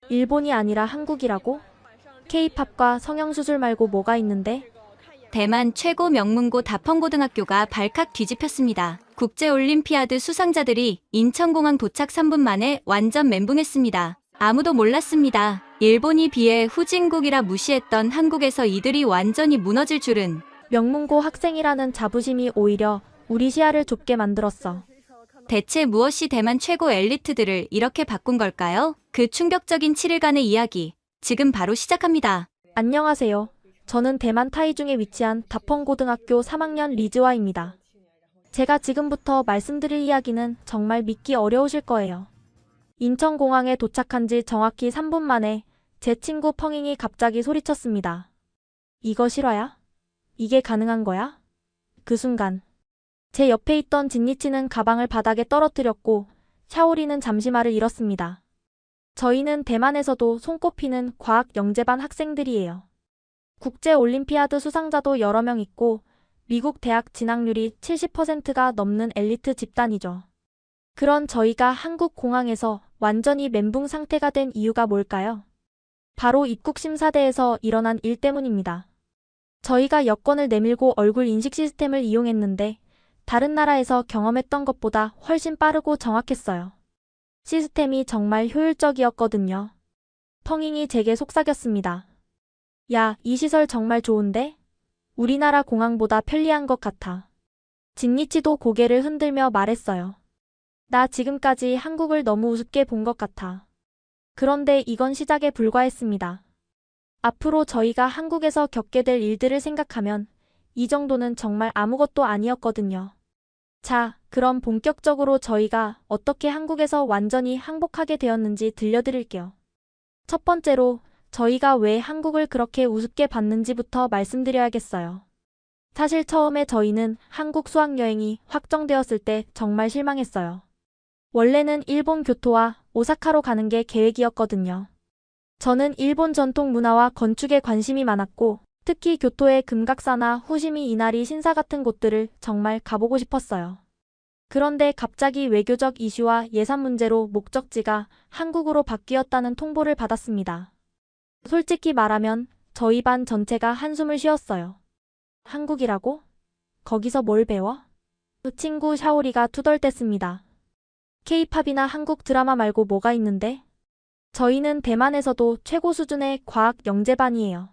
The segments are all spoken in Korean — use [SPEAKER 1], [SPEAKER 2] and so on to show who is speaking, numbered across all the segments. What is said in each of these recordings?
[SPEAKER 1] 일본이 아니라 한국이라고? K-팝과 성형수술 말고 뭐가 있는데?
[SPEAKER 2] 대만 최고 명문고 다펑고등학교가 발칵 뒤집혔습니다. 국제올림피아드 수상자들이 인천공항 도착 3분 만에 완전 멘붕했습니다. 아무도 몰랐습니다. 일본이 비해 후진국이라 무시했던 한국에서 이들이 완전히 무너질 줄은.
[SPEAKER 1] 명문고 학생이라는 자부심이 오히려 우리 시야를 좁게 만들었어.
[SPEAKER 2] 대체 무엇이 대만 최고 엘리트들을 이렇게 바꾼 걸까요? 그 충격적인 7일간의 이야기, 지금 바로 시작합니다.
[SPEAKER 1] 안녕하세요. 저는 대만 타이중에 위치한 다펑고등학교 3학년 리즈와입니다. 제가 지금부터 말씀드릴 이야기는 정말 믿기 어려우실 거예요. 인천공항에 도착한 지 정확히 3분 만에 제 친구 펑잉이 갑자기 소리쳤습니다. 이거 실화야? 이게 가능한 거야? 그 순간 제 옆에 있던 진니치는 가방을 바닥에 떨어뜨렸고 샤오리는 잠시 말을 잃었습니다. 저희는 대만에서도 손꼽히는 과학 영재반 학생들이에요. 국제올림피아드 수상자도 여러 명 있고 미국 대학 진학률이 70%가 넘는 엘리트 집단이죠. 그런 저희가 한국 공항에서 완전히 멘붕 상태가 된 이유가 뭘까요? 바로 입국심사대에서 일어난 일 때문입니다. 저희가 여권을 내밀고 얼굴 인식 시스템을 이용했는데 다른 나라에서 경험했던 것보다 훨씬 빠르고 정확했어요. 시스템이 정말 효율적이었거든요. 펑잉이 제게 속삭였습니다. 야, 이 시설 정말 좋은데? 우리나라 공항보다 편리한 것 같아. 진니치도 고개를 흔들며 말했어요. 나 지금까지 한국을 너무 우습게 본 것 같아. 그런데 이건 시작에 불과했습니다. 앞으로 저희가 한국에서 겪게 될 일들을 생각하면 이 정도는 정말 아무것도 아니었거든요. 자, 그럼 본격적으로 저희가 어떻게 한국에서 완전히 항복하게 되었는지 들려드릴게요. 첫 번째로 저희가 왜 한국을 그렇게 우습게 봤는지부터 말씀드려야겠어요. 사실 처음에 저희는 한국 수학여행이 확정되었을 때 정말 실망했어요. 원래는 일본 교토와 오사카로 가는 게 계획이었거든요. 저는 일본 전통 문화와 건축에 관심이 많았고 특히 교토의 금각사나 후시미 이나리 신사 같은 곳들을 정말 가보고 싶었어요. 그런데 갑자기 외교적 이슈와 예산 문제로 목적지가 한국으로 바뀌었다는 통보를 받았습니다. 솔직히 말하면 저희 반 전체가 한숨을 쉬었어요. 한국이라고? 거기서 뭘 배워? 그 친구 샤오리가 투덜댔습니다. K-팝이나 한국 드라마 말고 뭐가 있는데? 저희는 대만에서도 최고 수준의 과학 영재반이에요.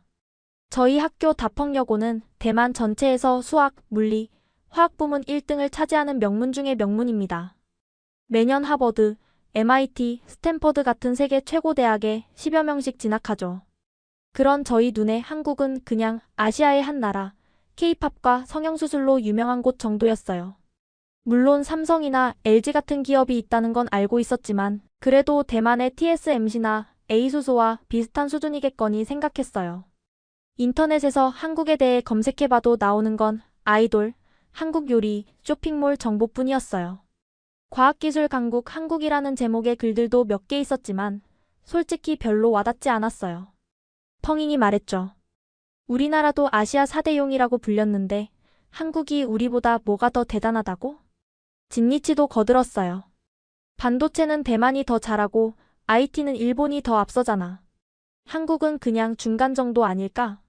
[SPEAKER 1] 저희 학교 다펑여고는 대만 전체에서 수학, 물리, 화학 부문 1등을 차지하는 명문 중의 명문입니다. 매년 하버드, MIT, 스탠퍼드 같은 세계 최고 대학에 10여 명씩 진학하죠. 그런 저희 눈에 한국은 그냥 아시아의 한 나라, K-팝과 성형수술로 유명한 곳 정도였어요. 물론 삼성이나 LG 같은 기업이 있다는 건 알고 있었지만 그래도 대만의 TSMC나 A수소와 비슷한 수준이겠거니 생각했어요. 인터넷에서 한국에 대해 검색해봐도 나오는 건 아이돌, 한국 요리, 쇼핑몰 정보뿐이었어요. 과학기술 강국 한국이라는 제목의 글들도 몇 개 있었지만 솔직히 별로 와닿지 않았어요. 펑잉이 말했죠. 우리나라도 아시아 4대용이라고 불렸는데 한국이 우리보다 뭐가 더 대단하다고? 진니치도 거들었어요. 반도체는 대만이 더 잘하고 IT는 일본이 더 앞서잖아. 한국은 그냥 중간 정도 아닐까?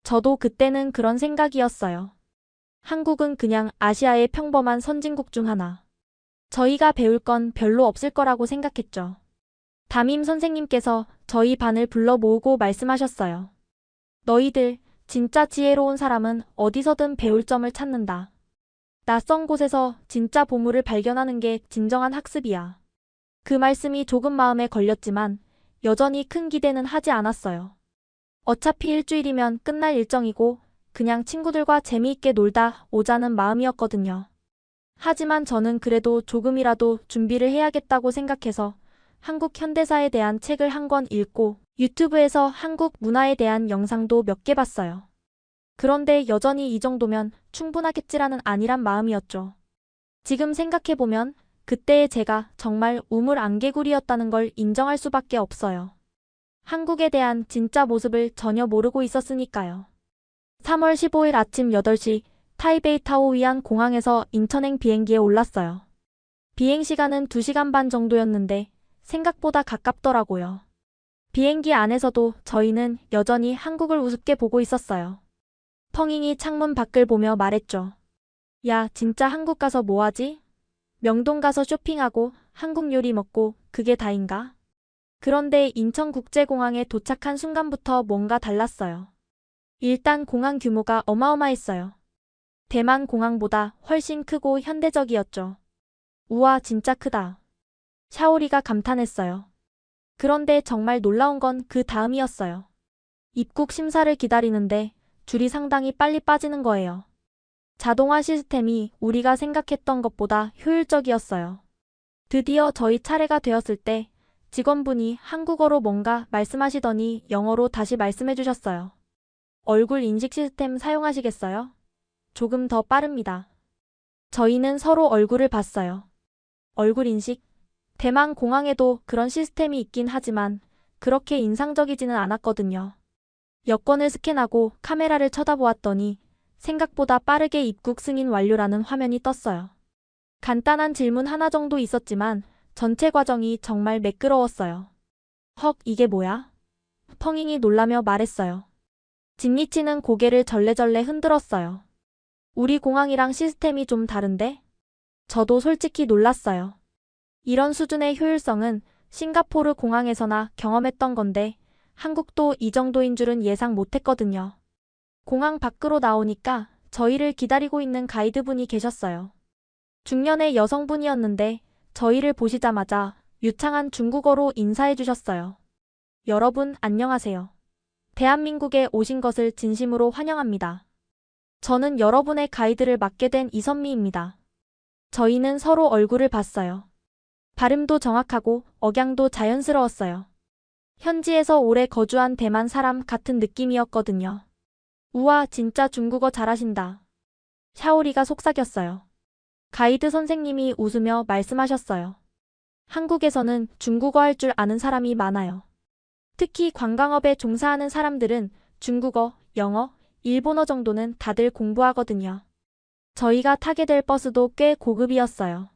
[SPEAKER 1] 저도 그때는 그런 생각이었어요. 한국은 그냥 아시아의 평범한 선진국 중 하나. 저희가 배울 건 별로 없을 거라고 생각했죠. 담임 선생님께서 저희 반을 불러 모으고 말씀하셨어요. 너희들 진짜 지혜로운 사람은 어디서든 배울 점을 찾는다. 낯선 곳에서 진짜 보물을 발견하는 게 진정한 학습이야. 그 말씀이 조금 마음에 걸렸지만 여전히 큰 기대는 하지 않았어요. 어차피 일주일이면 끝날 일정이고 그냥 친구들과 재미있게 놀다 오자는 마음이었거든요. 하지만 저는 그래도 조금이라도 준비를 해야겠다고 생각해서 한국 현대사에 대한 책을 한 권 읽고 유튜브에서 한국 문화에 대한 영상도 몇 개 봤어요. 그런데 여전히 이 정도면 충분하겠지라는 안일한 마음이었죠. 지금 생각해보면 그때의 제가 정말 우물안개구리였다는 걸 인정할 수밖에 없어요. 한국에 대한 진짜 모습을 전혀 모르고 있었으니까요. 3월 15일 아침 8시 타이베이 타오위안 공항에서 인천행 비행기에 올랐어요. 비행시간은 2시간 반 정도였는데 생각보다 가깝더라고요. 비행기 안에서도 저희는 여전히 한국을 우습게 보고 있었어요. 펑잉이 창문 밖을 보며 말했죠. 야, 진짜 한국 가서 뭐하지? 명동 가서 쇼핑하고 한국 요리 먹고 그게 다인가? 그런데 인천국제공항에 도착한 순간부터 뭔가 달랐어요. 일단 공항 규모가 어마어마했어요. 대만 공항보다 훨씬 크고 현대적이었죠. 우와, 진짜 크다. 샤오리가 감탄했어요. 그런데 정말 놀라운 건 그 다음이었어요. 입국 심사를 기다리는데 줄이 상당히 빨리 빠지는 거예요. 자동화 시스템이 우리가 생각했던 것보다 효율적이었어요. 드디어 저희 차례가 되었을 때 직원분이 한국어로 뭔가 말씀하시더니 영어로 다시 말씀해 주셨어요. 얼굴 인식 시스템 사용하시겠어요? 조금 더 빠릅니다. 저희는 서로 얼굴을 봤어요. 얼굴 인식? 대만 공항에도 그런 시스템이 있긴 하지만 그렇게 인상적이지는 않았거든요. 여권을 스캔하고 카메라를 쳐다보았더니 생각보다 빠르게 입국 승인 완료라는 화면이 떴어요. 간단한 질문 하나 정도 있었지만 전체 과정이 정말 매끄러웠어요. 헉, 이게 뭐야? 펑잉이 놀라며 말했어요. 진니치는 고개를 절레절레 흔들었어요. 우리 공항이랑 시스템이 좀 다른데? 저도 솔직히 놀랐어요. 이런 수준의 효율성은 싱가포르 공항에서나 경험했던 건데 한국도 이 정도인 줄은 예상 못했거든요. 공항 밖으로 나오니까 저희를 기다리고 있는 가이드분이 계셨어요. 중년의 여성분이었는데 저희를 보시자마자 유창한 중국어로 인사해 주셨어요. 여러분, 안녕하세요. 대한민국에 오신 것을 진심으로 환영합니다. 저는 여러분의 가이드를 맡게 된 이선미입니다. 저희는 서로 얼굴을 봤어요. 발음도 정확하고 억양도 자연스러웠어요. 현지에서 오래 거주한 대만 사람 같은 느낌이었거든요. 우와, 진짜 중국어 잘하신다. 샤오리가 속삭였어요. 가이드 선생님이 웃으며 말씀하셨어요. 한국에서는 중국어 할 줄 아는 사람이 많아요. 특히 관광업에 종사하는 사람들은 중국어, 영어, 일본어 정도는 다들 공부하거든요. 저희가 타게 될 버스도 꽤 고급이었어요.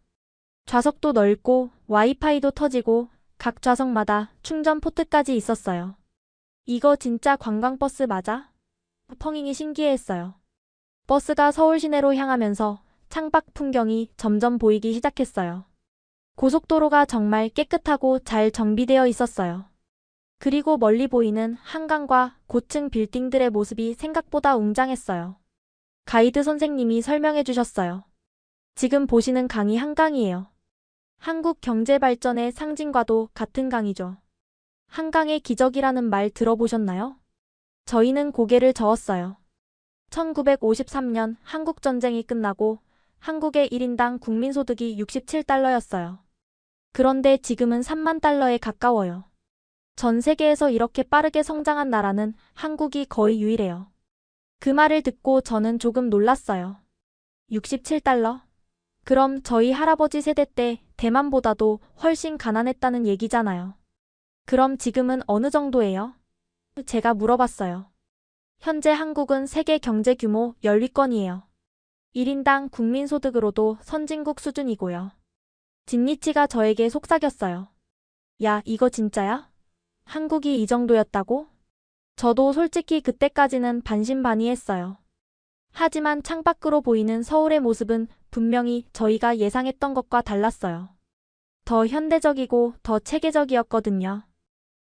[SPEAKER 1] 좌석도 넓고 와이파이도 터지고 각 좌석마다 충전 포트까지 있었어요. 이거 진짜 관광버스 맞아? 펑잉이 신기해했어요. 버스가 서울 시내로 향하면서 창밖 풍경이 점점 보이기 시작했어요. 고속도로가 정말 깨끗하고 잘 정비되어 있었어요. 그리고 멀리 보이는 한강과 고층 빌딩들의 모습이 생각보다 웅장했어요. 가이드 선생님이 설명해 주셨어요. 지금 보시는 강이 한강이에요. 한국 경제 발전의 상징과도 같은 강이죠. 한강의 기적이라는 말 들어보셨나요? 저희는 고개를 저었어요. 1953년 한국전쟁이 끝나고 한국의 1인당 국민소득이 67달러였어요. 그런데 지금은 3만 달러에 가까워요. 전 세계에서 이렇게 빠르게 성장한 나라는 한국이 거의 유일해요. 그 말을 듣고 저는 조금 놀랐어요. 67달러? 그럼 저희 할아버지 세대 때 대만보다도 훨씬 가난했다는 얘기잖아요. 그럼 지금은 어느 정도예요? 제가 물어봤어요. 현재 한국은 세계 경제 규모 10위권이에요. 1인당 국민소득으로도 선진국 수준이고요. 진니치가 저에게 속삭였어요. 야, 이거 진짜야? 한국이 이 정도였다고? 저도 솔직히 그때까지는 반신반의했어요. 하지만 창밖으로 보이는 서울의 모습은 분명히 저희가 예상했던 것과 달랐어요. 더 현대적이고 더 체계적이었거든요.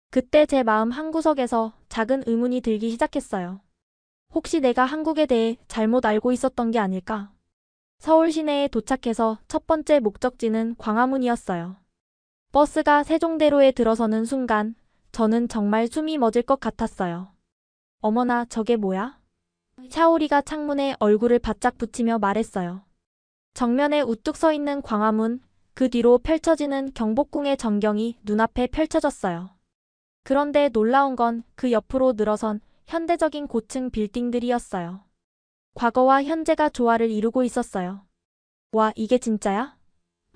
[SPEAKER 1] 그때 제 마음 한구석에서 작은 의문이 들기 시작했어요. 혹시 내가 한국에 대해 잘못 알고 있었던 게 아닐까? 서울 시내에 도착해서 첫 번째 목적지는 광화문이었어요. 버스가 세종대로에 들어서는 순간 저는 정말 숨이 멎을 것 같았어요. 어머나, 저게 뭐야? 샤오리가 창문에 얼굴을 바짝 붙이며 말했어요. 정면에 우뚝 서 있는 광화문, 그 뒤로 펼쳐지는 경복궁의 전경이 눈앞에 펼쳐졌어요. 그런데 놀라운 건 그 옆으로 늘어선 현대적인 고층 빌딩들이었어요. 과거와 현재가 조화를 이루고 있었어요. 와, 이게 진짜야?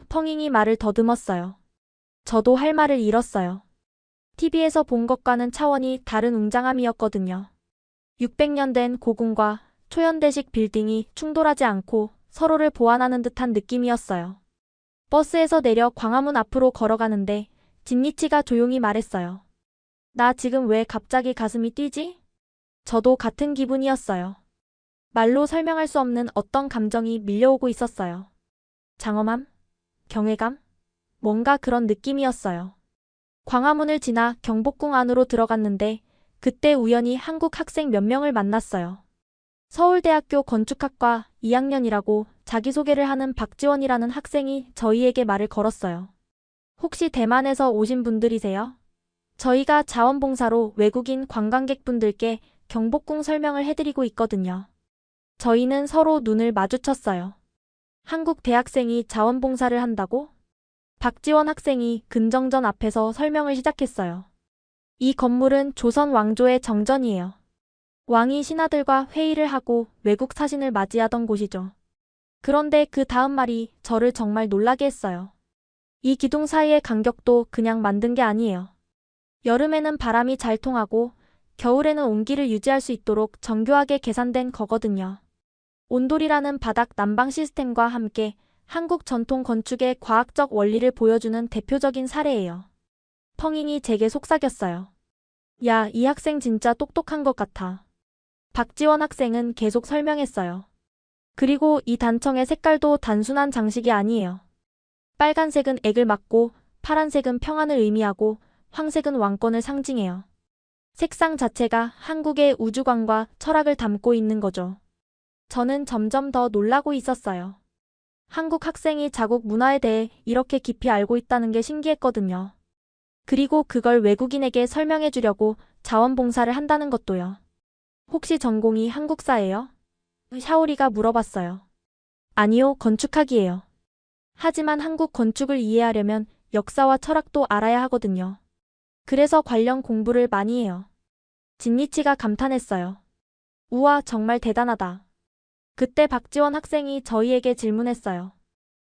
[SPEAKER 1] 펑잉이 말을 더듬었어요. 저도 할 말을 잃었어요. TV에서 본 것과는 차원이 다른 웅장함이었거든요. 600년 된 고궁과 초현대식 빌딩이 충돌하지 않고 서로를 보완하는 듯한 느낌이었어요. 버스에서 내려 광화문 앞으로 걸어가는데 진니치가 조용히 말했어요. 나 지금 왜 갑자기 가슴이 뛰지? 저도 같은 기분이었어요. 말로 설명할 수 없는 어떤 감정이 밀려오고 있었어요. 장엄함? 경외감? 뭔가 그런 느낌이었어요. 광화문을 지나 경복궁 안으로 들어갔는데 그때 우연히 한국 학생 몇 명을 만났어요. 서울대학교 건축학과 2학년이라고 자기소개를 하는 박지원이라는 학생이 저희에게 말을 걸었어요. 혹시 대만에서 오신 분들이세요? 저희가 자원봉사로 외국인 관광객분들께 경복궁 설명을 해드리고 있거든요. 저희는 서로 눈을 마주쳤어요. 한국 대학생이 자원봉사를 한다고? 박지원 학생이 근정전 앞에서 설명을 시작했어요. 이 건물은 조선 왕조의 정전이에요. 왕이 신하들과 회의를 하고 외국 사신을 맞이하던 곳이죠. 그런데 그 다음 말이 저를 정말 놀라게 했어요. 이 기둥 사이의 간격도 그냥 만든 게 아니에요. 여름에는 바람이 잘 통하고 겨울에는 온기를 유지할 수 있도록 정교하게 계산된 거거든요. 온돌이라는 바닥 난방 시스템과 함께 한국 전통 건축의 과학적 원리를 보여주는 대표적인 사례예요. 펑잉이 제게 속삭였어요. 야, 이 학생 진짜 똑똑한 것 같아. 박지원 학생은 계속 설명했어요. 그리고 이 단청의 색깔도 단순한 장식이 아니에요. 빨간색은 액을 막고 파란색은 평안을 의미하고 황색은 왕권을 상징해요. 색상 자체가 한국의 우주관과 철학을 담고 있는 거죠. 저는 점점 더 놀라고 있었어요. 한국 학생이 자국 문화에 대해 이렇게 깊이 알고 있다는 게 신기했거든요. 그리고 그걸 외국인에게 설명해 주려고 자원봉사를 한다는 것도요. 혹시 전공이 한국사예요? 샤오리가 물어봤어요. 아니요, 건축학이에요. 하지만 한국 건축을 이해하려면 역사와 철학도 알아야 하거든요. 그래서 관련 공부를 많이 해요. 진니치가 감탄했어요. 우와, 정말 대단하다. 그때 박지원 학생이 저희에게 질문했어요.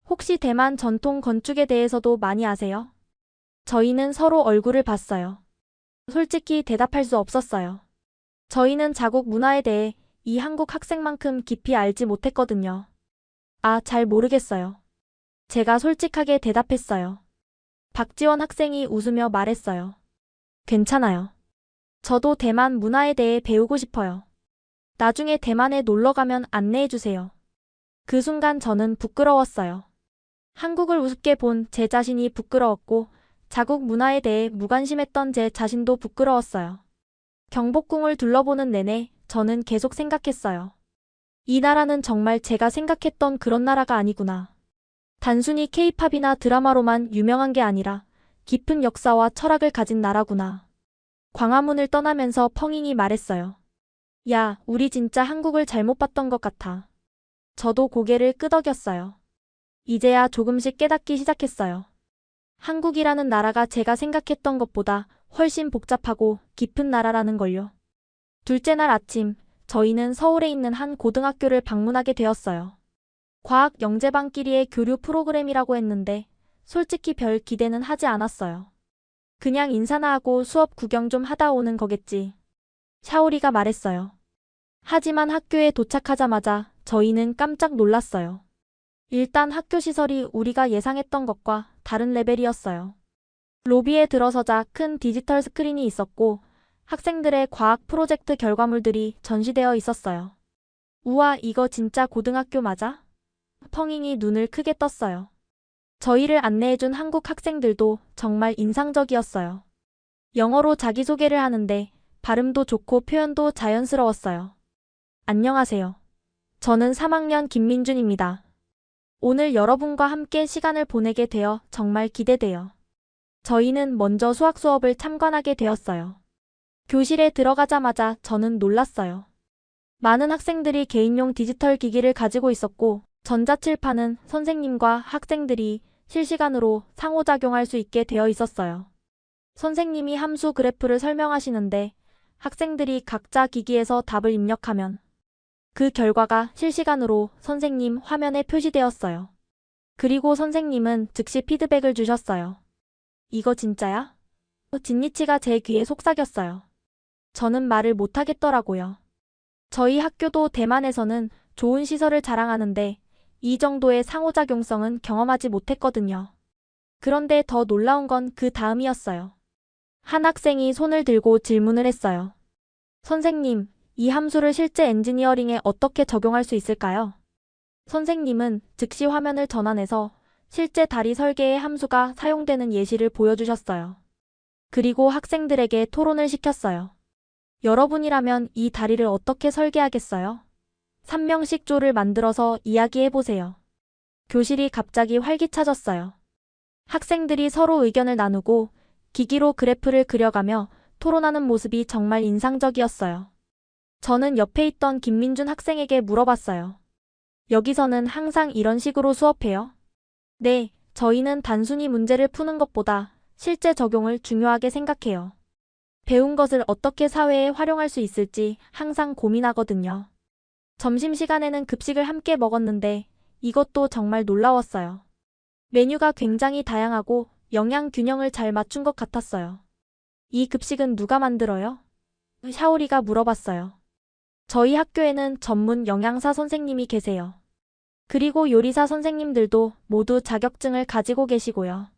[SPEAKER 1] 혹시 대만 전통 건축에 대해서도 많이 아세요? 저희는 서로 얼굴을 봤어요. 솔직히 대답할 수 없었어요. 저희는 자국 문화에 대해 이 한국 학생만큼 깊이 알지 못했거든요. 아, 잘 모르겠어요. 제가 솔직하게 대답했어요. 박지원 학생이 웃으며 말했어요. 괜찮아요. 저도 대만 문화에 대해 배우고 싶어요. 나중에 대만에 놀러 가면 안내해 주세요. 그 순간 저는 부끄러웠어요. 한국을 우습게 본 제 자신이 부끄러웠고 자국 문화에 대해 무관심했던 제 자신도 부끄러웠어요. 경복궁을 둘러보는 내내 저는 계속 생각했어요. 이 나라는 정말 제가 생각했던 그런 나라가 아니구나. 단순히 케이팝이나 드라마로만 유명한 게 아니라 깊은 역사와 철학을 가진 나라구나. 광화문을 떠나면서 펑잉이 말했어요. 야, 우리 진짜 한국을 잘못 봤던 것 같아. 저도 고개를 끄덕였어요. 이제야 조금씩 깨닫기 시작했어요. 한국이라는 나라가 제가 생각했던 것보다 훨씬 복잡하고 깊은 나라라는 걸요. 둘째 날 아침, 저희는 서울에 있는 한 고등학교를 방문하게 되었어요. 과학 영재반끼리의 교류 프로그램이라고 했는데 솔직히 별 기대는 하지 않았어요. 그냥 인사나 하고 수업 구경 좀 하다 오는 거겠지. 샤오리가 말했어요. 하지만 학교에 도착하자마자 저희는 깜짝 놀랐어요. 일단 학교 시설이 우리가 예상했던 것과 다른 레벨이었어요. 로비에 들어서자 큰 디지털 스크린이 있었고 학생들의 과학 프로젝트 결과물들이 전시되어 있었어요. 우와, 이거 진짜 고등학교 맞아? 펑잉이 눈을 크게 떴어요. 저희를 안내해준 한국 학생들도 정말 인상적이었어요. 영어로 자기소개를 하는데 발음도 좋고 표현도 자연스러웠어요. 안녕하세요. 저는 3학년 김민준입니다. 오늘 여러분과 함께 시간을 보내게 되어 정말 기대돼요. 저희는 먼저 수학 수업을 참관하게 되었어요. 교실에 들어가자마자 저는 놀랐어요. 많은 학생들이 개인용 디지털 기기를 가지고 있었고 전자칠판은 선생님과 학생들이 실시간으로 상호작용할 수 있게 되어 있었어요. 선생님이 함수 그래프를 설명하시는데 학생들이 각자 기기에서 답을 입력하면 그 결과가 실시간으로 선생님 화면에 표시되었어요. 그리고 선생님은 즉시 피드백을 주셨어요. 이거 진짜야? 진니치가 제 귀에 속삭였어요. 저는 말을 못하겠더라고요. 저희 학교도 대만에서는 좋은 시설을 자랑하는데 이 정도의 상호작용성은 경험하지 못했거든요. 그런데 더 놀라운 건 그 다음이었어요. 한 학생이 손을 들고 질문을 했어요. 선생님, 이 함수를 실제 엔지니어링에 어떻게 적용할 수 있을까요? 선생님은 즉시 화면을 전환해서 실제 다리 설계에 함수가 사용되는 예시를 보여주셨어요. 그리고 학생들에게 토론을 시켰어요. 여러분이라면 이 다리를 어떻게 설계하겠어요? 3명씩 조를 만들어서 이야기해보세요. 교실이 갑자기 활기차졌어요. 학생들이 서로 의견을 나누고 기기로 그래프를 그려가며 토론하는 모습이 정말 인상적이었어요. 저는 옆에 있던 김민준 학생에게 물어봤어요. 여기서는 항상 이런 식으로 수업해요? 네, 저희는 단순히 문제를 푸는 것보다 실제 적용을 중요하게 생각해요. 배운 것을 어떻게 사회에 활용할 수 있을지 항상 고민하거든요. 점심시간에는 급식을 함께 먹었는데 이것도 정말 놀라웠어요. 메뉴가 굉장히 다양하고 영양 균형을 잘 맞춘 것 같았어요. 이 급식은 누가 만들어요? 샤오리가 물어봤어요. 저희 학교에는 전문 영양사 선생님이 계세요. 그리고 요리사 선생님들도 모두 자격증을 가지고 계시고요.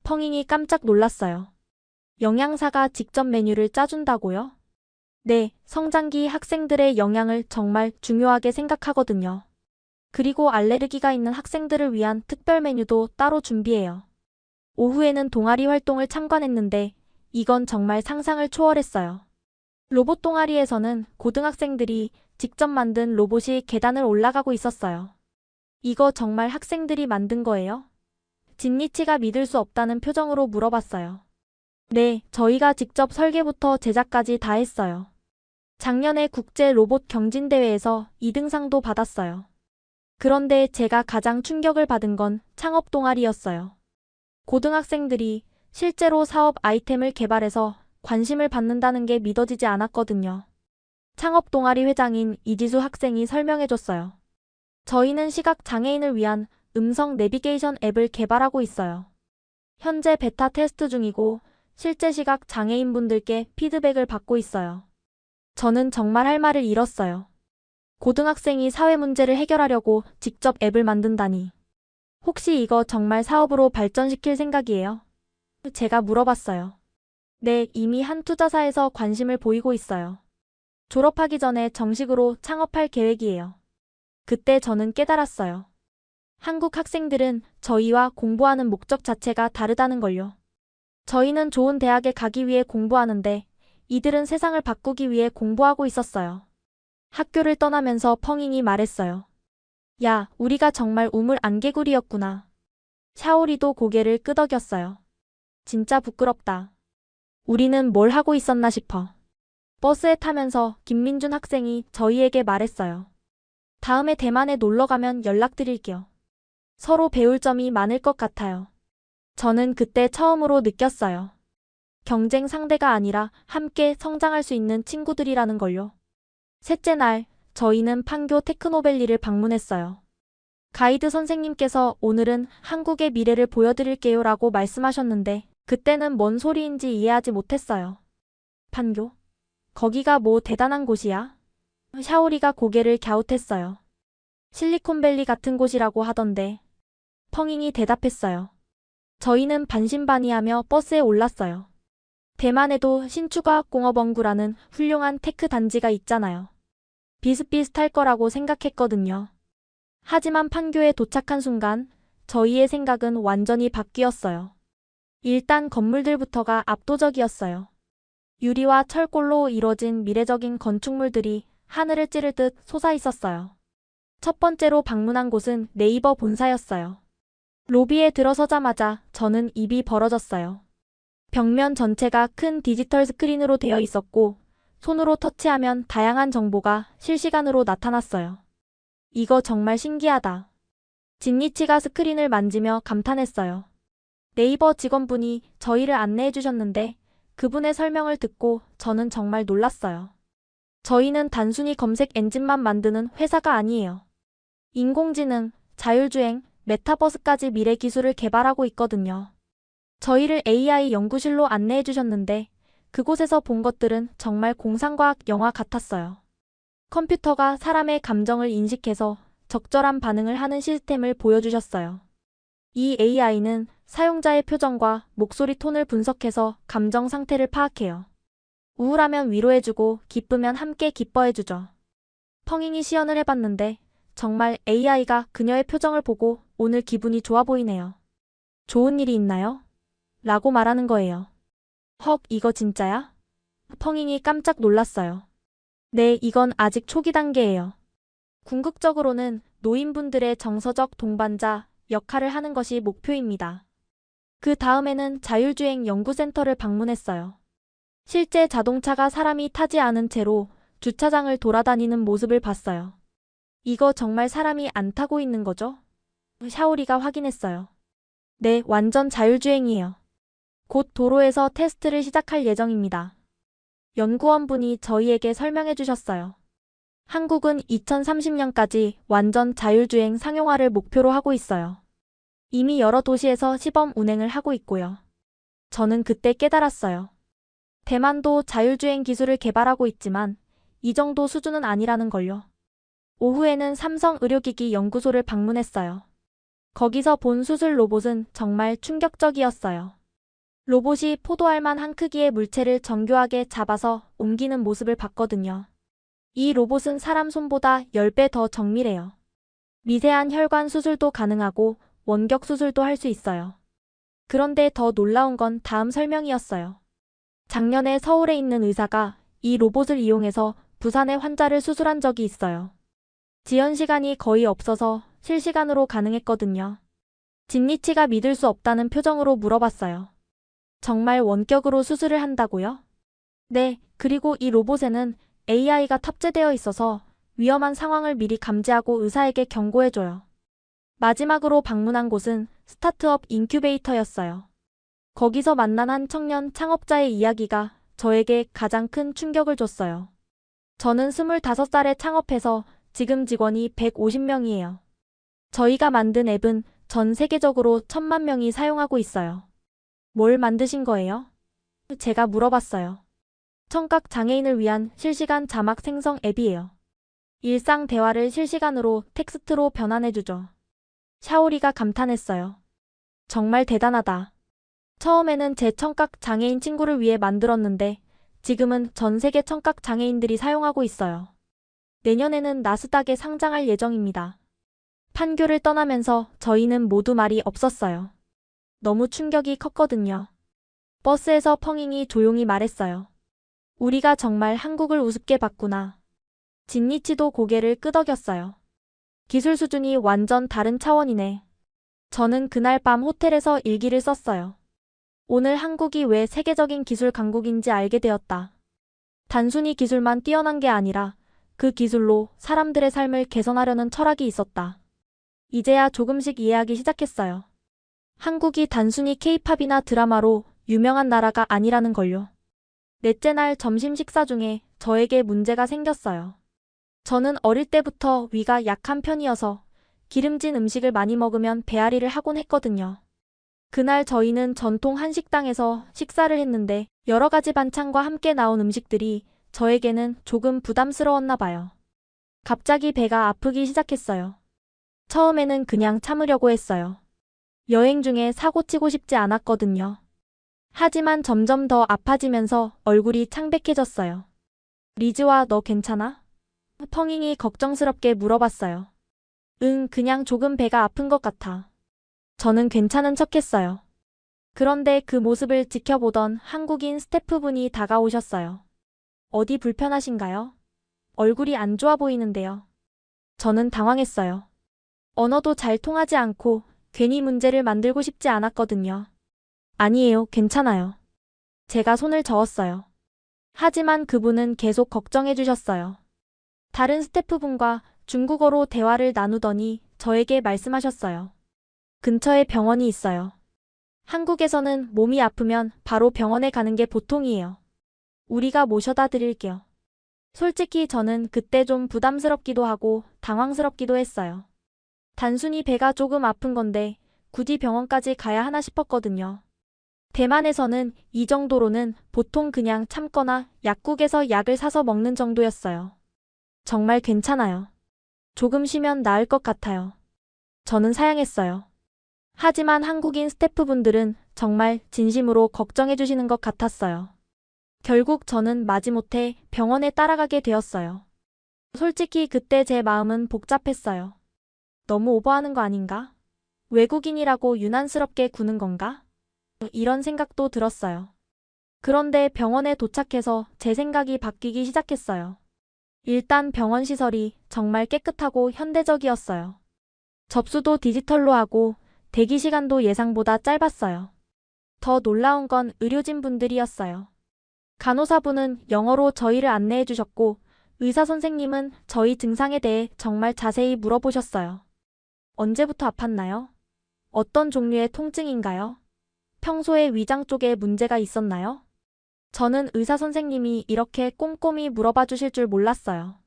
[SPEAKER 1] 펑잉이 깜짝 놀랐어요. 영양사가 직접 메뉴를 짜준다고요? 네, 성장기 학생들의 영양을 정말 중요하게 생각하거든요. 그리고 알레르기가 있는 학생들을 위한 특별 메뉴도 따로 준비해요. 오후에는 동아리 활동을 참관했는데 이건 정말 상상을 초월했어요. 로봇 동아리에서는 고등학생들이 직접 만든 로봇이 계단을 올라가고 있었어요. 이거 정말 학생들이 만든 거예요? 진니치가 믿을 수 없다는 표정으로 물어봤어요. 네, 저희가 직접 설계부터 제작까지 다 했어요. 작년에 국제 로봇 경진대회에서 2등상도 받았어요. 그런데 제가 가장 충격을 받은 건 창업 동아리였어요. 고등학생들이 실제로 사업 아이템을 개발해서 관심을 받는다는 게 믿어지지 않았거든요. 창업 동아리 회장인 이지수 학생이 설명해줬어요. 저희는 시각 장애인을 위한 음성 내비게이션 앱을 개발하고 있어요. 현재 베타 테스트 중이고 실제 시각 장애인분들께 피드백을 받고 있어요. 저는 정말 할 말을 잃었어요. 고등학생이 사회 문제를 해결하려고 직접 앱을 만든다니. 혹시 이거 정말 사업으로 발전시킬 생각이에요? 제가 물어봤어요. 네, 이미 한 투자사에서 관심을 보이고 있어요. 졸업하기 전에 정식으로 창업할 계획이에요. 그때 저는 깨달았어요. 한국 학생들은 저희와 공부하는 목적 자체가 다르다는 걸요. 저희는 좋은 대학에 가기 위해 공부하는데 이들은 세상을 바꾸기 위해 공부하고 있었어요. 학교를 떠나면서 펑잉이 말했어요. 야, 우리가 정말 우물 안개구리였구나. 샤오리도 고개를 끄덕였어요. 진짜 부끄럽다. 우리는 뭘 하고 있었나 싶어. 버스에 타면서 김민준 학생이 저희에게 말했어요. 다음에 대만에 놀러 가면 연락드릴게요. 서로 배울 점이 많을 것 같아요. 저는 그때 처음으로 느꼈어요. 경쟁 상대가 아니라 함께 성장할 수 있는 친구들이라는 걸요. 셋째 날, 저희는 판교 테크노밸리를 방문했어요. 가이드 선생님께서 오늘은 한국의 미래를 보여드릴게요 라고 말씀하셨는데 그때는 뭔 소리인지 이해하지 못했어요. 판교? 거기가 뭐 대단한 곳이야? 샤오리가 고개를 갸웃했어요. 실리콘밸리 같은 곳이라고 하던데. 펑잉이 대답했어요. 저희는 반신반의하며 버스에 올랐어요. 대만에도 신추과학공업원구라는 훌륭한 테크 단지가 있잖아요. 비슷비슷할 거라고 생각했거든요. 하지만 판교에 도착한 순간 저희의 생각은 완전히 바뀌었어요. 일단 건물들부터가 압도적이었어요. 유리와 철골로 이뤄진 미래적인 건축물들이 하늘을 찌를 듯 솟아 있었어요. 첫 번째로 방문한 곳은 네이버 본사였어요. 로비에 들어서자마자 저는 입이 벌어졌어요. 벽면 전체가 큰 디지털 스크린으로 되어 있었고 손으로 터치하면 다양한 정보가 실시간으로 나타났어요. 이거 정말 신기하다. 진니치가 스크린을 만지며 감탄했어요. 네이버 직원분이 저희를 안내해 주셨는데 그분의 설명을 듣고 저는 정말 놀랐어요. 저희는 단순히 검색 엔진만 만드는 회사가 아니에요. 인공지능, 자율주행, 메타버스까지 미래 기술을 개발하고 있거든요. 저희를 AI 연구실로 안내해 주셨는데 그곳에서 본 것들은 정말 공상과학 영화 같았어요. 컴퓨터가 사람의 감정을 인식해서 적절한 반응을 하는 시스템을 보여주셨어요. 이 AI는 사용자의 표정과 목소리 톤을 분석해서 감정 상태를 파악해요. 우울하면 위로해주고 기쁘면 함께 기뻐해주죠. 펑잉이 시연을 해봤는데 정말 AI가 그녀의 표정을 보고 오늘 기분이 좋아 보이네요. 좋은 일이 있나요? 라고 말하는 거예요. 헉, 이거 진짜야? 펑잉이 깜짝 놀랐어요. 네, 이건 아직 초기 단계예요. 궁극적으로는 노인분들의 정서적 동반자 역할을 하는 것이 목표입니다. 그 다음에는 자율주행 연구센터를 방문했어요. 실제 자동차가 사람이 타지 않은 채로 주차장을 돌아다니는 모습을 봤어요. 이거 정말 사람이 안 타고 있는 거죠? 샤오리가 확인했어요. 네, 완전 자율주행이에요. 곧 도로에서 테스트를 시작할 예정입니다. 연구원분이 저희에게 설명해 주셨어요. 한국은 2030년까지 완전 자율주행 상용화를 목표로 하고 있어요. 이미 여러 도시에서 시범 운행을 하고 있고요. 저는 그때 깨달았어요. 대만도 자율주행 기술을 개발하고 있지만 이 정도 수준은 아니라는 걸요. 오후에는 삼성 의료기기 연구소를 방문했어요. 거기서 본 수술 로봇은 정말 충격적이었어요. 로봇이 포도알 만한 크기의 물체를 정교하게 잡아서 옮기는 모습을 봤거든요. 이 로봇은 사람 손보다 10배 더 정밀해요. 미세한 혈관 수술도 가능하고 원격 수술도 할 수 있어요. 그런데 더 놀라운 건 다음 설명이었어요. 작년에 서울에 있는 의사가 이 로봇을 이용해서 부산의 환자를 수술한 적이 있어요. 지연 시간이 거의 없어서 실시간으로 가능했거든요. 진니치가 믿을 수 없다는 표정으로 물어봤어요. 정말 원격으로 수술을 한다고요? 네, 그리고 이 로봇에는 AI가 탑재되어 있어서 위험한 상황을 미리 감지하고 의사에게 경고해줘요. 마지막으로 방문한 곳은 스타트업 인큐베이터였어요. 거기서 만난 한 청년 창업자의 이야기가 저에게 가장 큰 충격을 줬어요. 저는 25살에 창업해서 지금 직원이 150명이에요. 저희가 만든 앱은 전 세계적으로 1000만 명이 사용하고 있어요. 뭘 만드신 거예요? 제가 물어봤어요. 청각 장애인을 위한 실시간 자막 생성 앱이에요. 일상 대화를 실시간으로 텍스트로 변환해주죠. 샤오리가 감탄했어요. 정말 대단하다. 처음에는 제 청각 장애인 친구를 위해 만들었는데 지금은 전 세계 청각 장애인들이 사용하고 있어요. 내년에는 나스닥에 상장할 예정입니다. 판교를 떠나면서 저희는 모두 말이 없었어요. 너무 충격이 컸거든요. 버스에서 펑잉이 조용히 말했어요. 우리가 정말 한국을 우습게 봤구나. 진니치도 고개를 끄덕였어요. 기술 수준이 완전 다른 차원이네. 저는 그날 밤 호텔에서 일기를 썼어요. 오늘 한국이 왜 세계적인 기술 강국인지 알게 되었다. 단순히 기술만 뛰어난 게 아니라 그 기술로 사람들의 삶을 개선하려는 철학이 있었다. 이제야 조금씩 이해하기 시작했어요. 한국이 단순히 K-팝이나 드라마로 유명한 나라가 아니라는 걸요. 넷째 날 점심 식사 중에 저에게 문제가 생겼어요. 저는 어릴 때부터 위가 약한 편이어서 기름진 음식을 많이 먹으면 배앓이를 하곤 했거든요. 그날 저희는 전통 한식당에서 식사를 했는데 여러 가지 반찬과 함께 나온 음식들이 저에게는 조금 부담스러웠나 봐요. 갑자기 배가 아프기 시작했어요. 처음에는 그냥 참으려고 했어요. 여행 중에 사고 치고 싶지 않았거든요. 하지만 점점 더 아파지면서 얼굴이 창백해졌어요. 리즈와 너 괜찮아? 펑잉이 걱정스럽게 물어봤어요. 응, 그냥 조금 배가 아픈 것 같아. 저는 괜찮은 척했어요. 그런데 그 모습을 지켜보던 한국인 스태프분이 다가오셨어요. 어디 불편하신가요? 얼굴이 안 좋아 보이는데요. 저는 당황했어요. 언어도 잘 통하지 않고 괜히 문제를 만들고 싶지 않았거든요. 아니에요, 괜찮아요. 제가 손을 저었어요. 하지만 그분은 계속 걱정해 주셨어요. 다른 스태프분과 중국어로 대화를 나누더니 저에게 말씀하셨어요. 근처에 병원이 있어요. 한국에서는 몸이 아프면 바로 병원에 가는 게 보통이에요. 우리가 모셔다 드릴게요. 솔직히 저는 그때 좀 부담스럽기도 하고 당황스럽기도 했어요. 단순히 배가 조금 아픈 건데 굳이 병원까지 가야 하나 싶었거든요. 대만에서는 이 정도로는 보통 그냥 참거나 약국에서 약을 사서 먹는 정도였어요. 정말 괜찮아요. 조금 쉬면 나을 것 같아요. 저는 사양했어요. 하지만 한국인 스태프분들은 정말 진심으로 걱정해 주시는 것 같았어요. 결국 저는 마지못해 병원에 따라가게 되었어요. 솔직히 그때 제 마음은 복잡했어요. 너무 오버하는 거 아닌가? 외국인이라고 유난스럽게 구는 건가? 이런 생각도 들었어요. 그런데 병원에 도착해서 제 생각이 바뀌기 시작했어요. 일단 병원 시설이 정말 깨끗하고 현대적이었어요. 접수도 디지털로 하고 대기 시간도 예상보다 짧았어요. 더 놀라운 건 의료진분들이었어요. 간호사분은 영어로 저희를 안내해 주셨고 의사 선생님은 저희 증상에 대해 정말 자세히 물어보셨어요. 언제부터 아팠나요? 어떤 종류의 통증인가요? 평소에 위장 쪽에 문제가 있었나요? 저는 의사 선생님이 이렇게 꼼꼼히 물어봐 주실 줄 몰랐어요.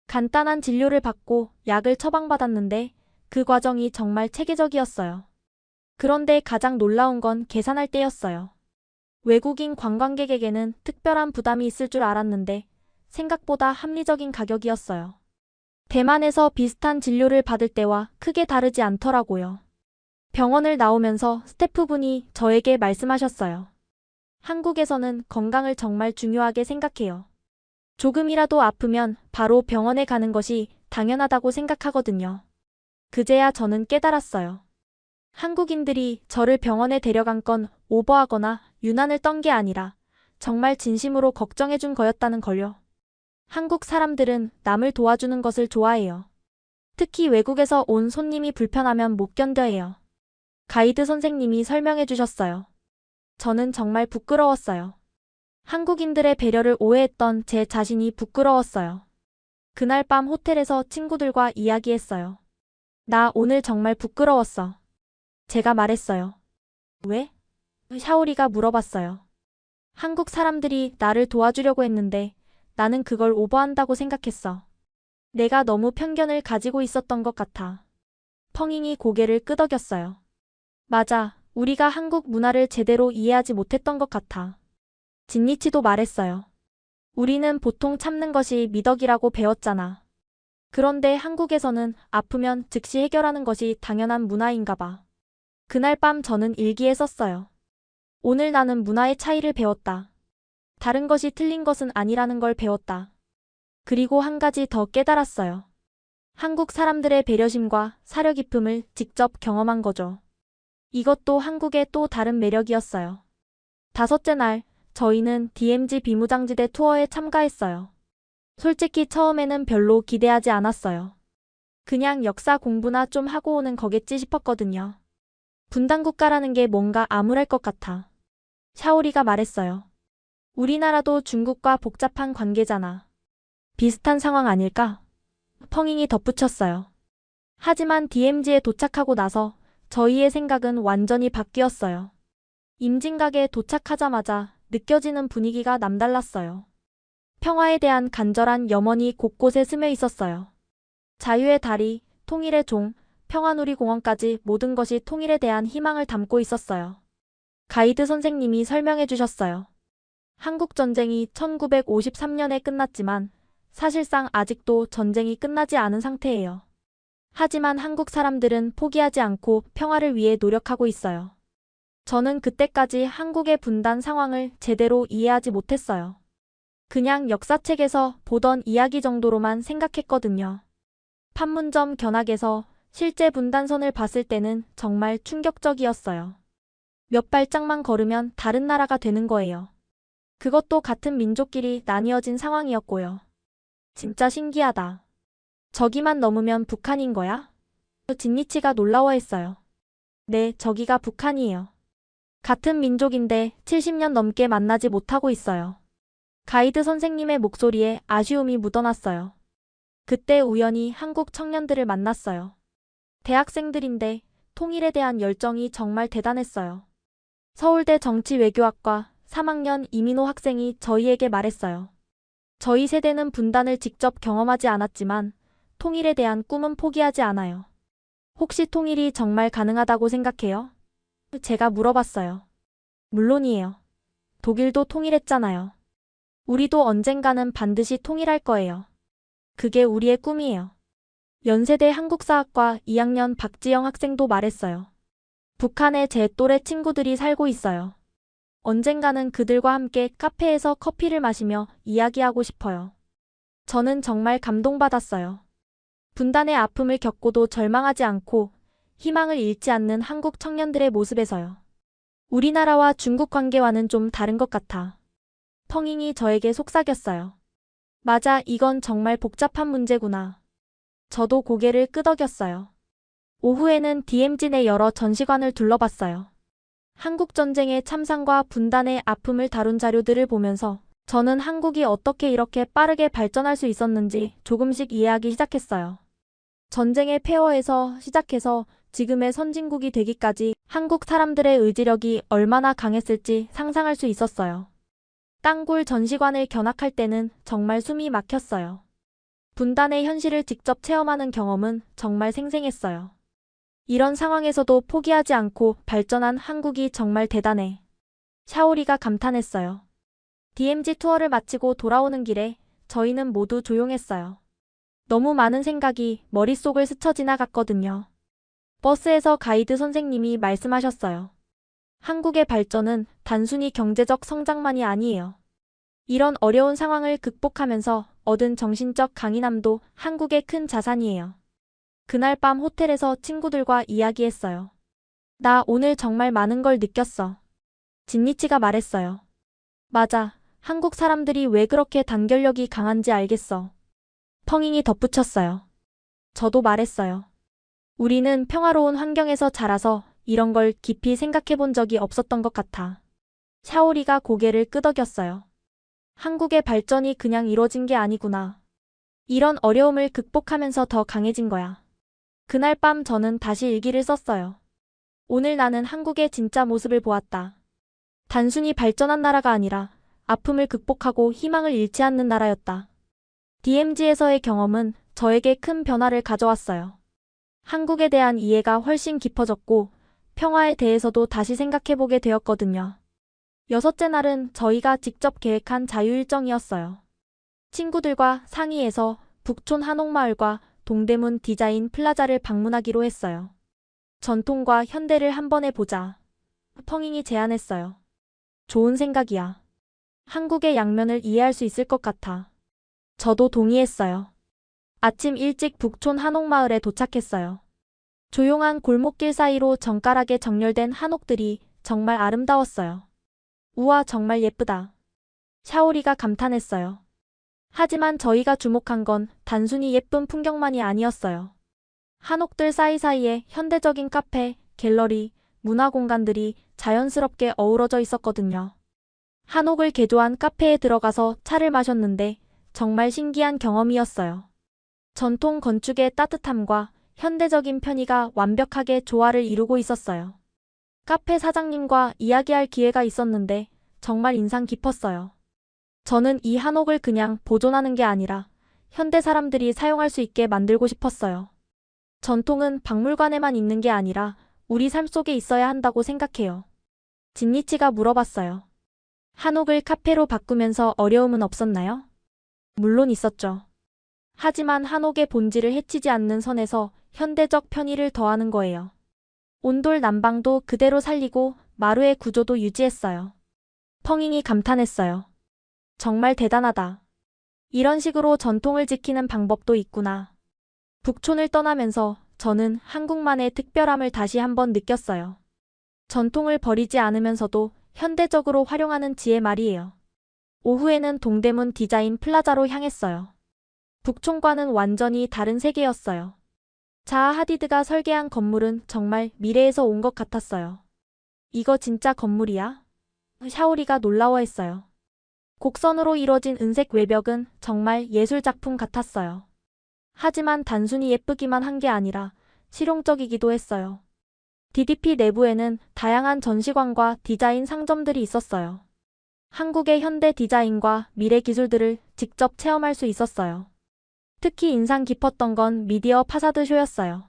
[SPEAKER 1] 간단한 진료를 받고 약을 처방받았는데 그 과정이 정말 체계적이었어요. 그런데 가장 놀라운 건 계산할 때였어요. 외국인 관광객에게는 특별한 부담이 있을 줄 알았는데 생각보다 합리적인 가격이었어요. 대만에서 비슷한 진료를 받을 때와 크게 다르지 않더라고요. 병원을 나오면서 스태프분이 저에게 말씀하셨어요. 한국에서는 건강을 정말 중요하게 생각해요. 조금이라도 아프면 바로 병원에 가는 것이 당연하다고 생각하거든요. 그제야 저는 깨달았어요. 한국인들이 저를 병원에 데려간 건 오버하거나 유난을 떤 게 아니라 정말 진심으로 걱정해준 거였다는 걸요. 한국 사람들은 남을 도와주는 것을 좋아해요. 특히 외국에서 온 손님이 불편하면 못 견뎌해요. 가이드 선생님이 설명해 주셨어요. 저는 정말 부끄러웠어요. 한국인들의 배려를 오해했던 제 자신이 부끄러웠어요. 그날 밤 호텔에서 친구들과 이야기했어요. 나 오늘 정말 부끄러웠어. 제가 말했어요. 왜? 샤오리가 물어봤어요. 한국 사람들이 나를 도와주려고 했는데 나는 그걸 오버한다고 생각했어. 내가 너무 편견을 가지고 있었던 것 같아. 펑잉이 고개를 끄덕였어요. 맞아, 우리가 한국 문화를 제대로 이해하지 못했던 것 같아. 진니치도 말했어요. 우리는 보통 참는 것이 미덕이라고 배웠잖아. 그런데 한국에서는 아프면 즉시 해결하는 것이 당연한 문화인가 봐. 그날 밤 저는 일기에 썼어요. 오늘 나는 문화의 차이를 배웠다. 다른 것이 틀린 것은 아니라는 걸 배웠다. 그리고 한 가지 더 깨달았어요. 한국 사람들의 배려심과 사려 깊음을 직접 경험한 거죠. 이것도 한국의 또 다른 매력이었어요. 다섯째 날, 저희는 DMZ 비무장지대 투어에 참가했어요. 솔직히 처음에는 별로 기대하지 않았어요. 그냥 역사 공부나 좀 하고 오는 거겠지 싶었거든요. 분단국가라는 게 뭔가 암울할 것 같아. 샤오리가 말했어요. 우리나라도 중국과 복잡한 관계잖아. 비슷한 상황 아닐까? 펑잉이 덧붙였어요. 하지만 DMZ에 도착하고 나서 저희의 생각은 완전히 바뀌었어요. 임진각에 도착하자마자 느껴지는 분위기가 남달랐어요. 평화에 대한 간절한 염원이 곳곳에 스며 있었어요. 자유의 다리, 통일의 종, 평화누리공원까지 모든 것이 통일에 대한 희망을 담고 있었어요. 가이드 선생님이 설명해 주셨어요. 한국 전쟁이 1953년에 끝났지만 사실상 아직도 전쟁이 끝나지 않은 상태예요. 하지만 한국 사람들은 포기하지 않고 평화를 위해 노력하고 있어요. 저는 그때까지 한국의 분단 상황을 제대로 이해하지 못했어요. 그냥 역사책에서 보던 이야기 정도로만 생각했거든요. 판문점 견학에서 실제 분단선을 봤을 때는 정말 충격적이었어요. 몇 발짝만 걸으면 다른 나라가 되는 거예요. 그것도 같은 민족끼리 나뉘어진 상황이었고요. 진짜 신기하다. 저기만 넘으면 북한인 거야? 진니치가 놀라워했어요. 네, 저기가 북한이에요. 같은 민족인데 70년 넘게 만나지 못하고 있어요. 가이드 선생님의 목소리에 아쉬움이 묻어났어요. 그때 우연히 한국 청년들을 만났어요. 대학생들인데 통일에 대한 열정이 정말 대단했어요. 서울대 정치외교학과 3학년 이민호 학생이 저희에게 말했어요. 저희 세대는 분단을 직접 경험하지 않았지만 통일에 대한 꿈은 포기하지 않아요. 혹시 통일이 정말 가능하다고 생각해요? 제가 물어봤어요. 물론이에요. 독일도 통일했잖아요. 우리도 언젠가는 반드시 통일할 거예요. 그게 우리의 꿈이에요. 연세대 한국사학과 2학년 박지영 학생도 말했어요. 북한에 제 또래 친구들이 살고 있어요. 언젠가는 그들과 함께 카페에서 커피를 마시며 이야기하고 싶어요. 저는 정말 감동받았어요. 분단의 아픔을 겪고도 절망하지 않고 희망을 잃지 않는 한국 청년들의 모습에서요. 우리나라와 중국 관계와는 좀 다른 것 같아. 펑잉이 저에게 속삭였어요. 맞아, 이건 정말 복잡한 문제구나. 저도 고개를 끄덕였어요. 오후에는 DMZ 내 여러 전시관을 둘러봤어요. 한국전쟁의 참상과 분단의 아픔을 다룬 자료들을 보면서 저는 한국이 어떻게 이렇게 빠르게 발전할 수 있었는지 조금씩 이해하기 시작했어요. 전쟁의 폐허에서 시작해서 지금의 선진국이 되기까지 한국 사람들의 의지력이 얼마나 강했을지 상상할 수 있었어요. 땅굴 전시관을 견학할 때는 정말 숨이 막혔어요. 분단의 현실을 직접 체험하는 경험은 정말 생생했어요. 이런 상황에서도 포기하지 않고 발전한 한국이 정말 대단해. 샤오리가 감탄했어요. DMZ 투어를 마치고 돌아오는 길에 저희는 모두 조용했어요. 너무 많은 생각이 머릿속을 스쳐 지나갔거든요. 버스에서 가이드 선생님이 말씀하셨어요. 한국의 발전은 단순히 경제적 성장만이 아니에요. 이런 어려운 상황을 극복하면서 얻은 정신적 강인함도 한국의 큰 자산이에요. 그날 밤 호텔에서 친구들과 이야기했어요. 나 오늘 정말 많은 걸 느꼈어. 진니치가 말했어요. 맞아. 한국 사람들이 왜 그렇게 단결력이 강한지 알겠어. 펑잉이 덧붙였어요. 저도 말했어요. 우리는 평화로운 환경에서 자라서 이런 걸 깊이 생각해 본 적이 없었던 것 같아. 샤오리가 고개를 끄덕였어요. 한국의 발전이 그냥 이뤄진 게 아니구나. 이런 어려움을 극복하면서 더 강해진 거야. 그날 밤 저는 다시 일기를 썼어요. 오늘 나는 한국의 진짜 모습을 보았다. 단순히 발전한 나라가 아니라 아픔을 극복하고 희망을 잃지 않는 나라였다. DMZ에서의 경험은 저에게 큰 변화를 가져왔어요. 한국에 대한 이해가 훨씬 깊어졌고 평화에 대해서도 다시 생각해보게 되었거든요. 여섯째 날은 저희가 직접 계획한 자유일정이었어요. 친구들과 상의해서 북촌 한옥마을과 동대문 디자인 플라자를 방문하기로 했어요. 전통과 현대를 한 번에 보자. 펑잉이 제안했어요. 좋은 생각이야. 한국의 양면을 이해할 수 있을 것 같아. 저도 동의했어요. 아침 일찍 북촌 한옥마을에 도착했어요. 조용한 골목길 사이로 정갈하게 정렬된 한옥들이 정말 아름다웠어요. 우와, 정말 예쁘다. 샤오리가 감탄했어요. 하지만 저희가 주목한 건 단순히 예쁜 풍경만이 아니었어요. 한옥들 사이사이에 현대적인 카페, 갤러리, 문화 공간들이 자연스럽게 어우러져 있었거든요. 한옥을 개조한 카페에 들어가서 차를 마셨는데 정말 신기한 경험이었어요. 전통 건축의 따뜻함과 현대적인 편의가 완벽하게 조화를 이루고 있었어요. 카페 사장님과 이야기할 기회가 있었는데 정말 인상 깊었어요. 저는 이 한옥을 그냥 보존하는 게 아니라 현대 사람들이 사용할 수 있게 만들고 싶었어요. 전통은 박물관에만 있는 게 아니라 우리 삶 속에 있어야 한다고 생각해요. 진니치가 물어봤어요. 한옥을 카페로 바꾸면서 어려움은 없었나요? 물론 있었죠. 하지만 한옥의 본질을 해치지 않는 선에서 현대적 편의를 더하는 거예요. 온돌 난방도 그대로 살리고 마루의 구조도 유지했어요. 펑잉이 감탄했어요. 정말 대단하다. 이런 식으로 전통을 지키는 방법도 있구나. 북촌을 떠나면서 저는 한국만의 특별함을 다시 한번 느꼈어요. 전통을 버리지 않으면서도 현대적으로 활용하는 지혜 말이에요. 오후에는 동대문 디자인 플라자로 향했어요. 북촌과는 완전히 다른 세계였어요. 자하 하디드가 설계한 건물은 정말 미래에서 온 것 같았어요. 이거 진짜 건물이야? 샤오리가 놀라워했어요. 곡선으로 이뤄진 은색 외벽은 정말 예술작품 같았어요. 하지만 단순히 예쁘기만 한 게 아니라 실용적이기도 했어요. DDP 내부에는 다양한 전시관과 디자인 상점들이 있었어요. 한국의 현대 디자인과 미래 기술들을 직접 체험할 수 있었어요. 특히 인상 깊었던 건 미디어 파사드 쇼였어요.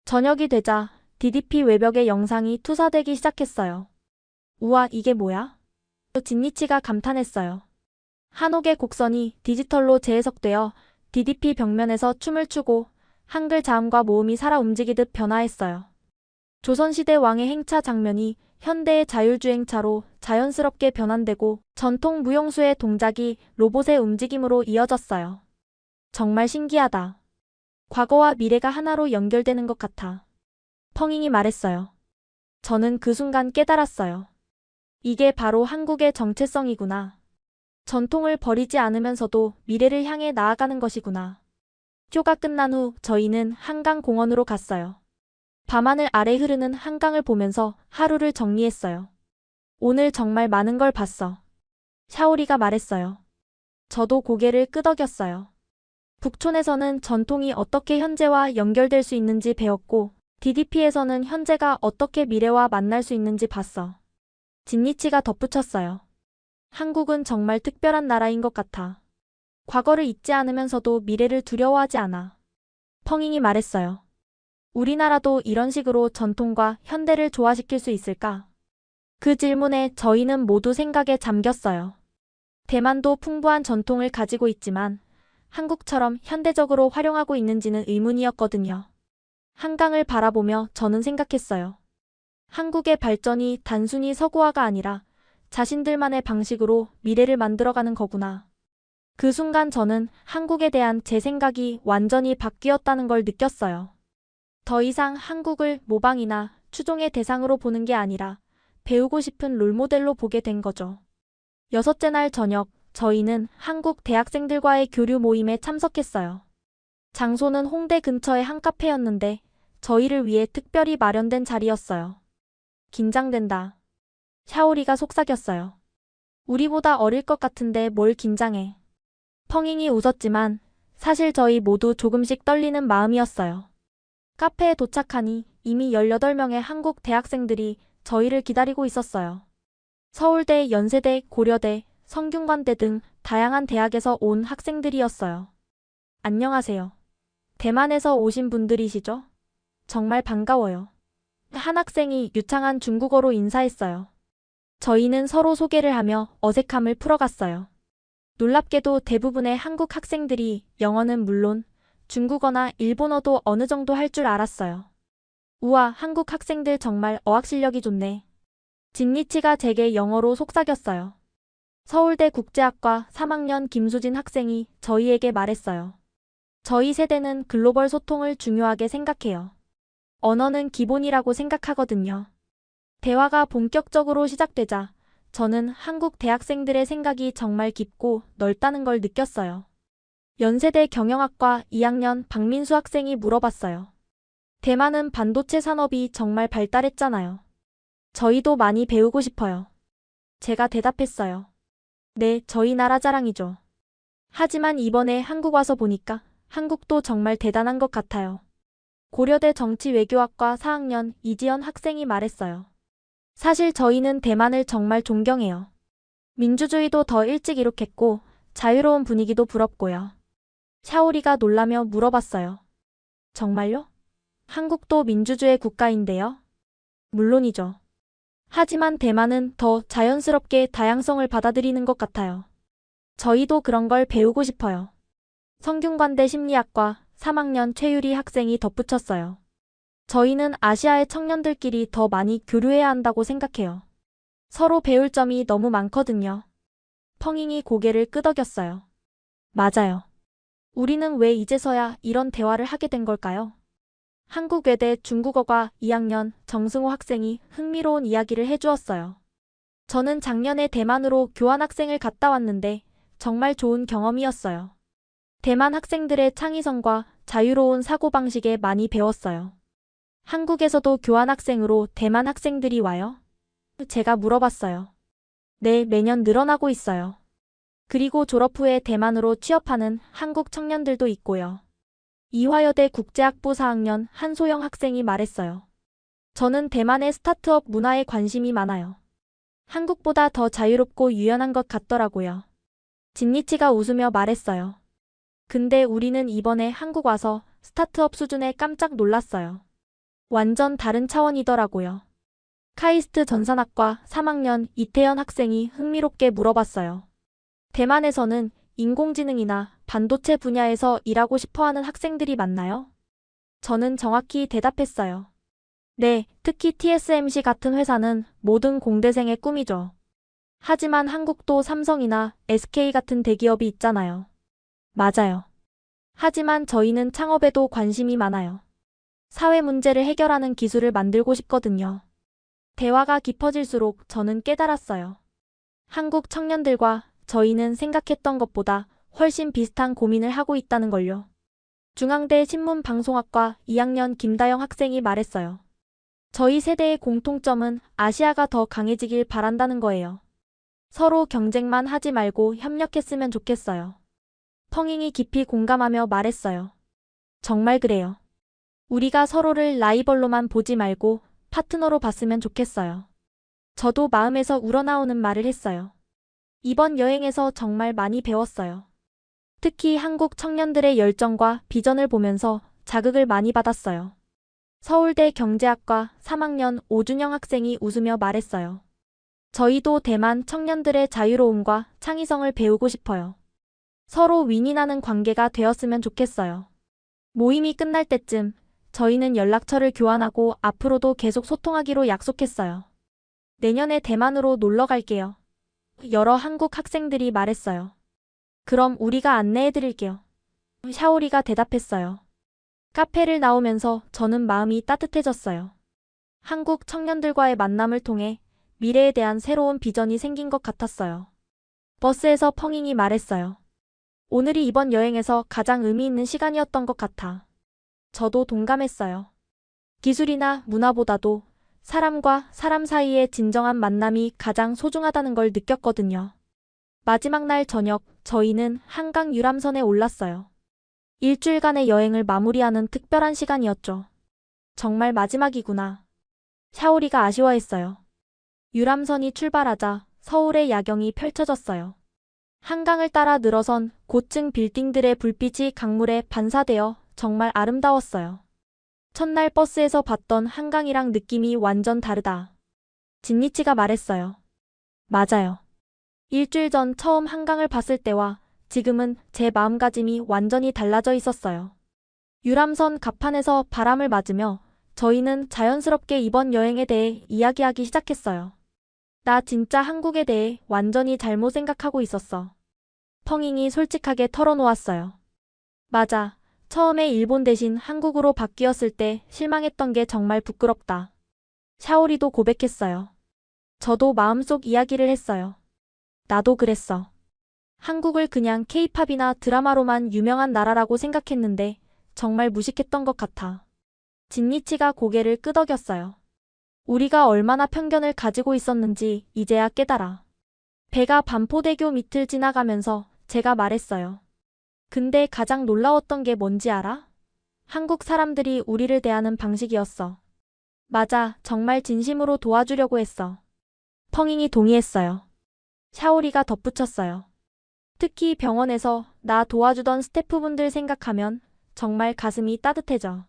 [SPEAKER 1] 저녁이 되자 DDP 외벽의 영상이 투사되기 시작했어요. 우와, 이게 뭐야? 진니치가 감탄했어요. 한옥의 곡선이 디지털로 재해석되어 DDP 벽면에서 춤을 추고 한글 자음과 모음이 살아 움직이듯 변화했어요. 조선시대 왕의 행차 장면이 현대의 자율주행차로 자연스럽게 변환되고 전통 무용수의 동작이 로봇의 움직임으로 이어졌어요. 정말 신기하다. 과거와 미래가 하나로 연결되는 것 같아. 펑잉이 말했어요. 저는 그 순간 깨달았어요. 이게 바로 한국의 정체성이구나. 전통을 버리지 않으면서도 미래를 향해 나아가는 것이구나. 쇼가 끝난 후 저희는 한강공원으로 갔어요. 밤하늘 아래 흐르는 한강을 보면서 하루를 정리했어요. 오늘 정말 많은 걸 봤어. 샤오리가 말했어요. 저도 고개를 끄덕였어요. 북촌에서는 전통이 어떻게 현재와 연결될 수 있는지 배웠고, DDP에서는 현재가 어떻게 미래와 만날 수 있는지 봤어. 진니치가 덧붙였어요. 한국은 정말 특별한 나라인 것 같아. 과거를 잊지 않으면서도 미래를 두려워하지 않아. 펑잉이 말했어요. 우리나라도 이런 식으로 전통과 현대를 조화시킬 수 있을까? 그 질문에 저희는 모두 생각에 잠겼어요. 대만도 풍부한 전통을 가지고 있지만 한국처럼 현대적으로 활용하고 있는지는 의문이었거든요. 한강을 바라보며 저는 생각했어요. 한국의 발전이 단순히 서구화가 아니라 자신들만의 방식으로 미래를 만들어가는 거구나. 그 순간 저는 한국에 대한 제 생각이 완전히 바뀌었다는 걸 느꼈어요. 더 이상 한국을 모방이나 추종의 대상으로 보는 게 아니라 배우고 싶은 롤모델로 보게 된 거죠. 여섯째 날 저녁, 저희는 한국 대학생들과의 교류 모임에 참석했어요. 장소는 홍대 근처의 한 카페였는데 저희를 위해 특별히 마련된 자리였어요. 긴장된다. 샤오리가 속삭였어요. 우리보다 어릴 것 같은데 뭘 긴장해. 펑잉이 웃었지만 사실 저희 모두 조금씩 떨리는 마음이었어요. 카페에 도착하니 이미 18명의 한국 대학생들이 저희를 기다리고 있었어요. 서울대, 연세대, 고려대, 성균관대 등 다양한 대학에서 온 학생들이었어요. 안녕하세요. 대만에서 오신 분들이시죠? 정말 반가워요. 한 학생이 유창한 중국어로 인사했어요. 저희는 서로 소개를 하며 어색함을 풀어갔어요. 놀랍게도 대부분의 한국 학생들이 영어는 물론 중국어나 일본어도 어느 정도 할 줄 알았어요. 우와, 한국 학생들 정말 어학 실력이 좋네. 진니치가 제게 영어로 속삭였어요. 서울대 국제학과 3학년 김수진 학생이 저희에게 말했어요. 저희 세대는 글로벌 소통을 중요하게 생각해요. 언어는 기본이라고 생각하거든요. 대화가 본격적으로 시작되자 저는 한국 대학생들의 생각이 정말 깊고 넓다는 걸 느꼈어요. 연세대 경영학과 2학년 박민수 학생이 물어봤어요. 대만은 반도체 산업이 정말 발달했잖아요. 저희도 많이 배우고 싶어요. 제가 대답했어요. 네, 저희 나라 자랑이죠. 하지만 이번에 한국 와서 보니까 한국도 정말 대단한 것 같아요. 고려대 정치외교학과 4학년 이지연 학생이 말했어요. 사실 저희는 대만을 정말 존경해요. 민주주의도 더 일찍 이룩했고 자유로운 분위기도 부럽고요. 샤오리가 놀라며 물어봤어요. 정말요? 한국도 민주주의 국가인데요? 물론이죠. 하지만 대만은 더 자연스럽게 다양성을 받아들이는 것 같아요. 저희도 그런 걸 배우고 싶어요. 성균관대 심리학과 3학년 최유리 학생이 덧붙였어요. 저희는 아시아의 청년들끼리 더 많이 교류해야 한다고 생각해요. 서로 배울 점이 너무 많거든요. 펑잉이 고개를 끄덕였어요. 맞아요. 우리는 왜 이제서야 이런 대화를 하게 된 걸까요? 한국외대 중국어과 2학년 정승호 학생이 흥미로운 이야기를 해주었어요. 저는 작년에 대만으로 교환학생을 갔다 왔는데 정말 좋은 경험이었어요. 대만 학생들의 창의성과 자유로운 사고방식에 많이 배웠어요. 한국에서도 교환학생으로 대만 학생들이 와요? 제가 물어봤어요. 네, 매년 늘어나고 있어요. 그리고 졸업 후에 대만으로 취업하는 한국 청년들도 있고요. 이화여대 국제학부 4학년 한소영 학생이 말했어요. 저는 대만의 스타트업 문화에 관심이 많아요. 한국보다 더 자유롭고 유연한 것 같더라고요. 진니치가 웃으며 말했어요. 근데 우리는 이번에 한국 와서 스타트업 수준에 깜짝 놀랐어요. 완전 다른 차원이더라고요. 카이스트 전산학과 3학년 이태연 학생이 흥미롭게 물어봤어요. 대만에서는 인공지능이나 반도체 분야에서 일하고 싶어하는 학생들이 많나요? 저는 정확히 대답했어요. 네, 특히 TSMC 같은 회사는 모든 공대생의 꿈이죠. 하지만 한국도 삼성이나 SK 같은 대기업이 있잖아요. 맞아요. 하지만 저희는 창업에도 관심이 많아요. 사회 문제를 해결하는 기술을 만들고 싶거든요. 대화가 깊어질수록 저는 깨달았어요. 한국 청년들과 저희는 생각했던 것보다 훨씬 비슷한 고민을 하고 있다는 걸요. 중앙대 신문방송학과 2학년 김다영 학생이 말했어요. 저희 세대의 공통점은 아시아가 더 강해지길 바란다는 거예요. 서로 경쟁만 하지 말고 협력했으면 좋겠어요. 펑잉이 깊이 공감하며 말했어요. 정말 그래요. 우리가 서로를 라이벌로만 보지 말고 파트너로 봤으면 좋겠어요. 저도 마음에서 우러나오는 말을 했어요. 이번 여행에서 정말 많이 배웠어요. 특히 한국 청년들의 열정과 비전을 보면서 자극을 많이 받았어요. 서울대 경제학과 3학년 오준영 학생이 웃으며 말했어요. 저희도 대만 청년들의 자유로움과 창의성을 배우고 싶어요. 서로 윈윈하는 관계가 되었으면 좋겠어요. 모임이 끝날 때쯤 저희는 연락처를 교환하고 앞으로도 계속 소통하기로 약속했어요. 내년에 대만으로 놀러 갈게요. 여러 한국 학생들이 말했어요. 그럼 우리가 안내해드릴게요. 샤오리가 대답했어요. 카페를 나오면서 저는 마음이 따뜻해졌어요. 한국 청년들과의 만남을 통해 미래에 대한 새로운 비전이 생긴 것 같았어요. 버스에서 펑잉이 말했어요. 오늘이 이번 여행에서 가장 의미 있는 시간이었던 것 같아. 저도 동감했어요. 기술이나 문화보다도 사람과 사람 사이의 진정한 만남이 가장 소중하다는 걸 느꼈거든요. 마지막 날 저녁, 저희는 한강 유람선에 올랐어요. 일주일간의 여행을 마무리하는 특별한 시간이었죠. 정말 마지막이구나. 샤오리가 아쉬워했어요. 유람선이 출발하자 서울의 야경이 펼쳐졌어요. 한강을 따라 늘어선 고층 빌딩들의 불빛이 강물에 반사되어 정말 아름다웠어요. 첫날 버스에서 봤던 한강이랑 느낌이 완전 다르다. 진니치가 말했어요. 맞아요. 일주일 전 처음 한강을 봤을 때와 지금은 제 마음가짐이 완전히 달라져 있었어요. 유람선 갑판에서 바람을 맞으며 저희는 자연스럽게 이번 여행에 대해 이야기하기 시작했어요. 나 진짜 한국에 대해 완전히 잘못 생각하고 있었어. 펑잉이 솔직하게 털어놓았어요. 맞아. 처음에 일본 대신 한국으로 바뀌었을 때 실망했던 게 정말 부끄럽다. 샤오리도 고백했어요. 저도 마음속 이야기를 했어요. 나도 그랬어. 한국을 그냥 케이팝이나 드라마로만 유명한 나라라고 생각했는데 정말 무식했던 것 같아. 진니치가 고개를 끄덕였어요. 우리가 얼마나 편견을 가지고 있었는지 이제야 깨달아. 배가 반포대교 밑을 지나가면서 제가 말했어요. 근데 가장 놀라웠던 게 뭔지 알아? 한국 사람들이 우리를 대하는 방식이었어. 맞아, 정말 진심으로 도와주려고 했어. 펑잉이 동의했어요. 샤오리가 덧붙였어요. 특히 병원에서 나 도와주던 스태프분들 생각하면 정말 가슴이 따뜻해져.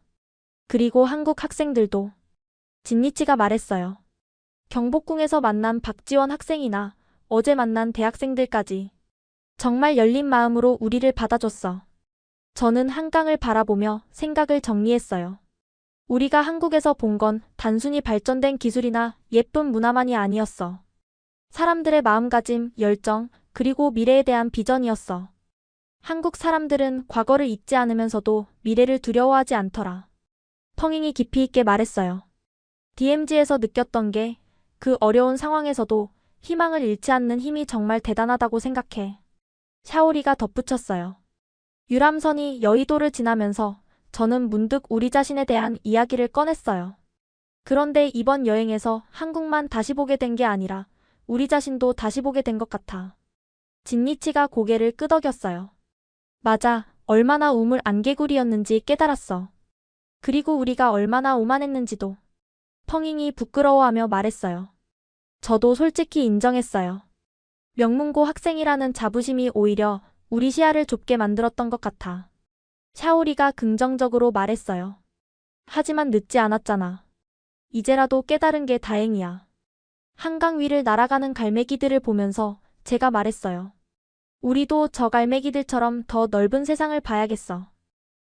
[SPEAKER 1] 그리고 한국 학생들도. 진니치가 말했어요. 경복궁에서 만난 박지원 학생이나 어제 만난 대학생들까지. 정말 열린 마음으로 우리를 받아줬어. 저는 한강을 바라보며 생각을 정리했어요. 우리가 한국에서 본 건 단순히 발전된 기술이나 예쁜 문화만이 아니었어. 사람들의 마음가짐, 열정, 그리고 미래에 대한 비전이었어. 한국 사람들은 과거를 잊지 않으면서도 미래를 두려워하지 않더라. 펑잉이 깊이 있게 말했어요. DMZ에서 느꼈던 게 그 어려운 상황에서도 희망을 잃지 않는 힘이 정말 대단하다고 생각해. 샤오리가 덧붙였어요. 유람선이 여의도를 지나면서 저는 문득 우리 자신에 대한 이야기를 꺼냈어요. 그런데 이번 여행에서 한국만 다시 보게 된 게 아니라 우리 자신도 다시 보게 된 것 같아. 진니치가 고개를 끄덕였어요. 맞아, 얼마나 우물 안개구리였는지 깨달았어. 그리고 우리가 얼마나 오만했는지도. 펑잉이 부끄러워하며 말했어요. 저도 솔직히 인정했어요. 명문고 학생이라는 자부심이 오히려 우리 시야를 좁게 만들었던 것 같아. 샤오리가 긍정적으로 말했어요. 하지만 늦지 않았잖아. 이제라도 깨달은 게 다행이야. 한강 위를 날아가는 갈매기들을 보면서 제가 말했어요. 우리도 저 갈매기들처럼 더 넓은 세상을 봐야겠어.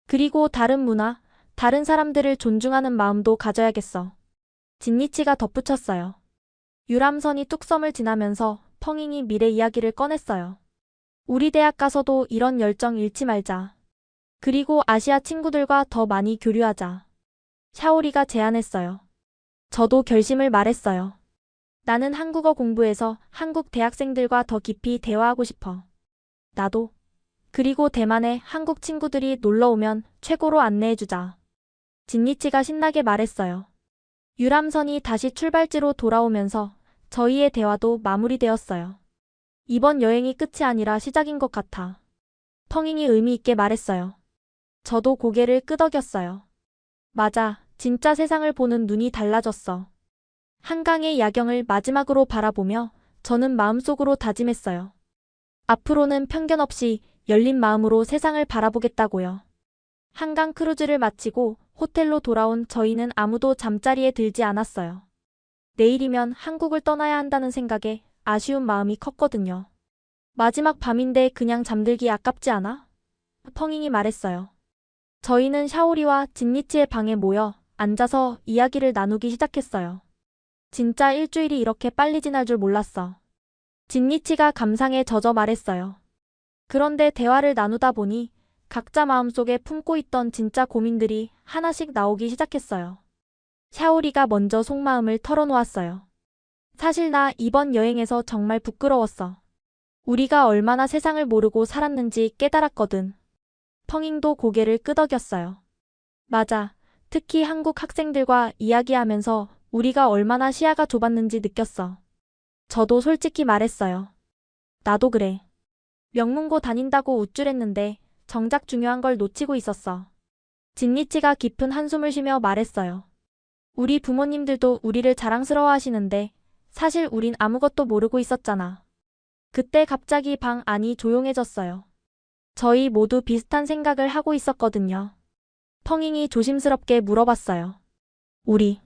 [SPEAKER 1] 그리고 다른 문화, 다른 사람들을 존중하는 마음도 가져야겠어. 진니치가 덧붙였어요. 유람선이 뚝섬을 지나면서 펑잉이 미래 이야기를 꺼냈어요. 우리 대학 가서도 이런 열정 잃지 말자. 그리고 아시아 친구들과 더 많이 교류하자. 샤오리가 제안했어요. 저도 결심을 말했어요. 나는 한국어 공부해서 한국 대학생들과 더 깊이 대화하고 싶어. 나도. 그리고 대만에 한국 친구들이 놀러 오면 최고로 안내해주자. 진니치가 신나게 말했어요. 유람선이 다시 출발지로 돌아오면서 저희의 대화도 마무리되었어요. 이번 여행이 끝이 아니라 시작인 것 같아. 펑잉이 의미 있게 말했어요. 저도 고개를 끄덕였어요. 맞아, 진짜 세상을 보는 눈이 달라졌어. 한강의 야경을 마지막으로 바라보며 저는 마음속으로 다짐했어요. 앞으로는 편견 없이 열린 마음으로 세상을 바라보겠다고요. 한강 크루즈를 마치고 호텔로 돌아온 저희는 아무도 잠자리에 들지 않았어요. 내일이면 한국을 떠나야 한다는 생각에 아쉬운 마음이 컸거든요. 마지막 밤인데 그냥 잠들기 아깝지 않아? 펑잉이 말했어요. 저희는 샤오리와 진니치의 방에 모여 앉아서 이야기를 나누기 시작했어요. 진짜 일주일이 이렇게 빨리 지날 줄 몰랐어. 진니치가 감상에 젖어 말했어요. 그런데 대화를 나누다 보니 각자 마음속에 품고 있던 진짜 고민들이 하나씩 나오기 시작했어요. 샤오리가 먼저 속마음을 털어놓았어요. 사실 나 이번 여행에서 정말 부끄러웠어. 우리가 얼마나 세상을 모르고 살았는지 깨달았거든. 펑잉도 고개를 끄덕였어요. 맞아. 특히 한국 학생들과 이야기하면서 우리가 얼마나 시야가 좁았는지 느꼈어. 저도 솔직히 말했어요. 나도 그래. 명문고 다닌다고 우쭐했는데 정작 중요한 걸 놓치고 있었어. 진니치가 깊은 한숨을 쉬며 말했어요. 우리 부모님들도 우리를 자랑스러워하시는데 사실 우린 아무것도 모르고 있었잖아. 그때 갑자기 방 안이 조용해졌어요. 저희 모두 비슷한 생각을 하고 있었거든요. 펑잉이 조심스럽게 물어봤어요. 우리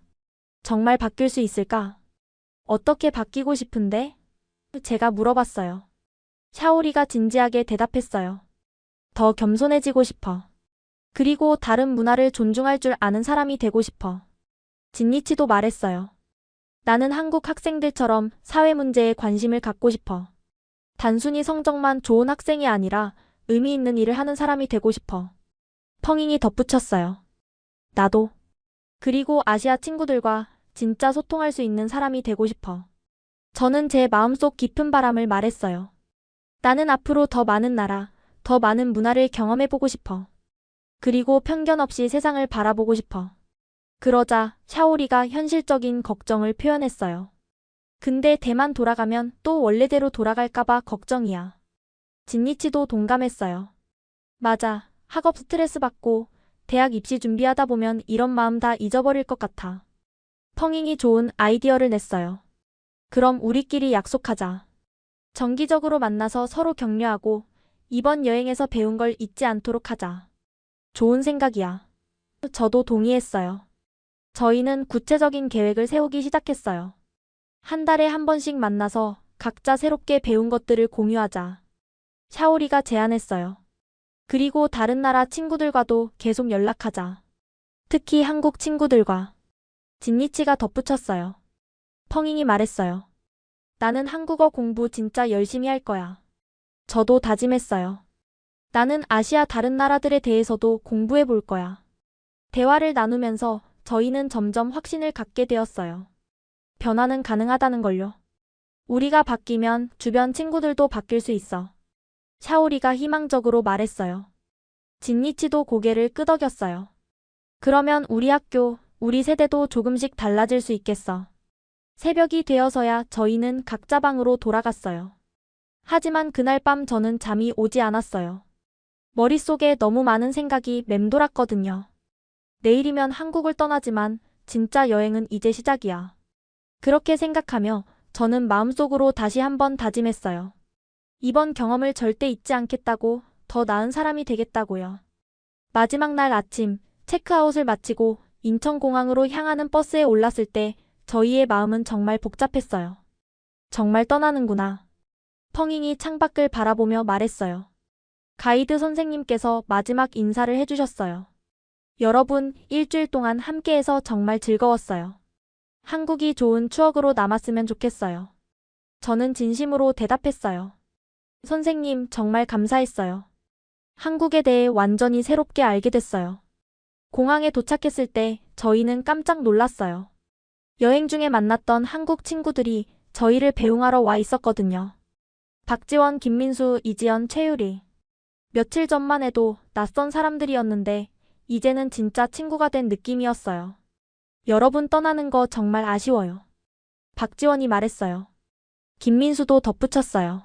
[SPEAKER 1] 정말 바뀔 수 있을까? 어떻게 바뀌고 싶은데? 제가 물어봤어요. 샤오리가 진지하게 대답했어요. 더 겸손해지고 싶어. 그리고 다른 문화를 존중할 줄 아는 사람이 되고 싶어. 진니치도 말했어요. 나는 한국 학생들처럼 사회 문제에 관심을 갖고 싶어. 단순히 성적만 좋은 학생이 아니라 의미 있는 일을 하는 사람이 되고 싶어. 펑잉이 덧붙였어요. 나도. 그리고 아시아 친구들과 진짜 소통할 수 있는 사람이 되고 싶어. 저는 제 마음속 깊은 바람을 말했어요. 나는 앞으로 더 많은 나라, 더 많은 문화를 경험해보고 싶어. 그리고 편견 없이 세상을 바라보고 싶어. 그러자 샤오리가 현실적인 걱정을 표현했어요. 근데 대만 돌아가면 또 원래대로 돌아갈까봐 걱정이야. 진니치도 동감했어요. 맞아. 학업 스트레스 받고 대학 입시 준비하다 보면 이런 마음 다 잊어버릴 것 같아. 펑잉이 좋은 아이디어를 냈어요. 그럼 우리끼리 약속하자. 정기적으로 만나서 서로 격려하고 이번 여행에서 배운 걸 잊지 않도록 하자. 좋은 생각이야. 저도 동의했어요. 저희는 구체적인 계획을 세우기 시작했어요. 한 달에 한 번씩 만나서 각자 새롭게 배운 것들을 공유하자. 샤오리가 제안했어요. 그리고 다른 나라 친구들과도 계속 연락하자. 특히 한국 친구들과. 진니치가 덧붙였어요. 펑잉이 말했어요. 나는 한국어 공부 진짜 열심히 할 거야. 저도 다짐했어요. 나는 아시아 다른 나라들에 대해서도 공부해 볼 거야. 대화를 나누면서 저희는 점점 확신을 갖게 되었어요. 변화는 가능하다는 걸요. 우리가 바뀌면 주변 친구들도 바뀔 수 있어. 샤오리가 희망적으로 말했어요. 진니치도 고개를 끄덕였어요. 그러면 우리 학교, 우리 세대도 조금씩 달라질 수 있겠어. 새벽이 되어서야 저희는 각자 방으로 돌아갔어요. 하지만 그날 밤 저는 잠이 오지 않았어요. 머릿속에 너무 많은 생각이 맴돌았거든요. 내일이면 한국을 떠나지만 진짜 여행은 이제 시작이야. 그렇게 생각하며 저는 마음속으로 다시 한번 다짐했어요. 이번 경험을 절대 잊지 않겠다고, 더 나은 사람이 되겠다고요. 마지막 날 아침, 체크아웃을 마치고 인천공항으로 향하는 버스에 올랐을 때 저희의 마음은 정말 복잡했어요. 정말 떠나는구나. 펑잉이 창밖을 바라보며 말했어요. 가이드 선생님께서 마지막 인사를 해주셨어요. 여러분, 일주일 동안 함께해서 정말 즐거웠어요. 한국이 좋은 추억으로 남았으면 좋겠어요. 저는 진심으로 대답했어요. 선생님, 정말 감사했어요. 한국에 대해 완전히 새롭게 알게 됐어요. 공항에 도착했을 때 저희는 깜짝 놀랐어요. 여행 중에 만났던 한국 친구들이 저희를 배웅하러 와 있었거든요. 박지원, 김민수, 이지연, 최유리. 며칠 전만 해도 낯선 사람들이었는데 이제는 진짜 친구가 된 느낌이었어요. 여러분 떠나는 거 정말 아쉬워요. 박지원이 말했어요. 김민수도 덧붙였어요.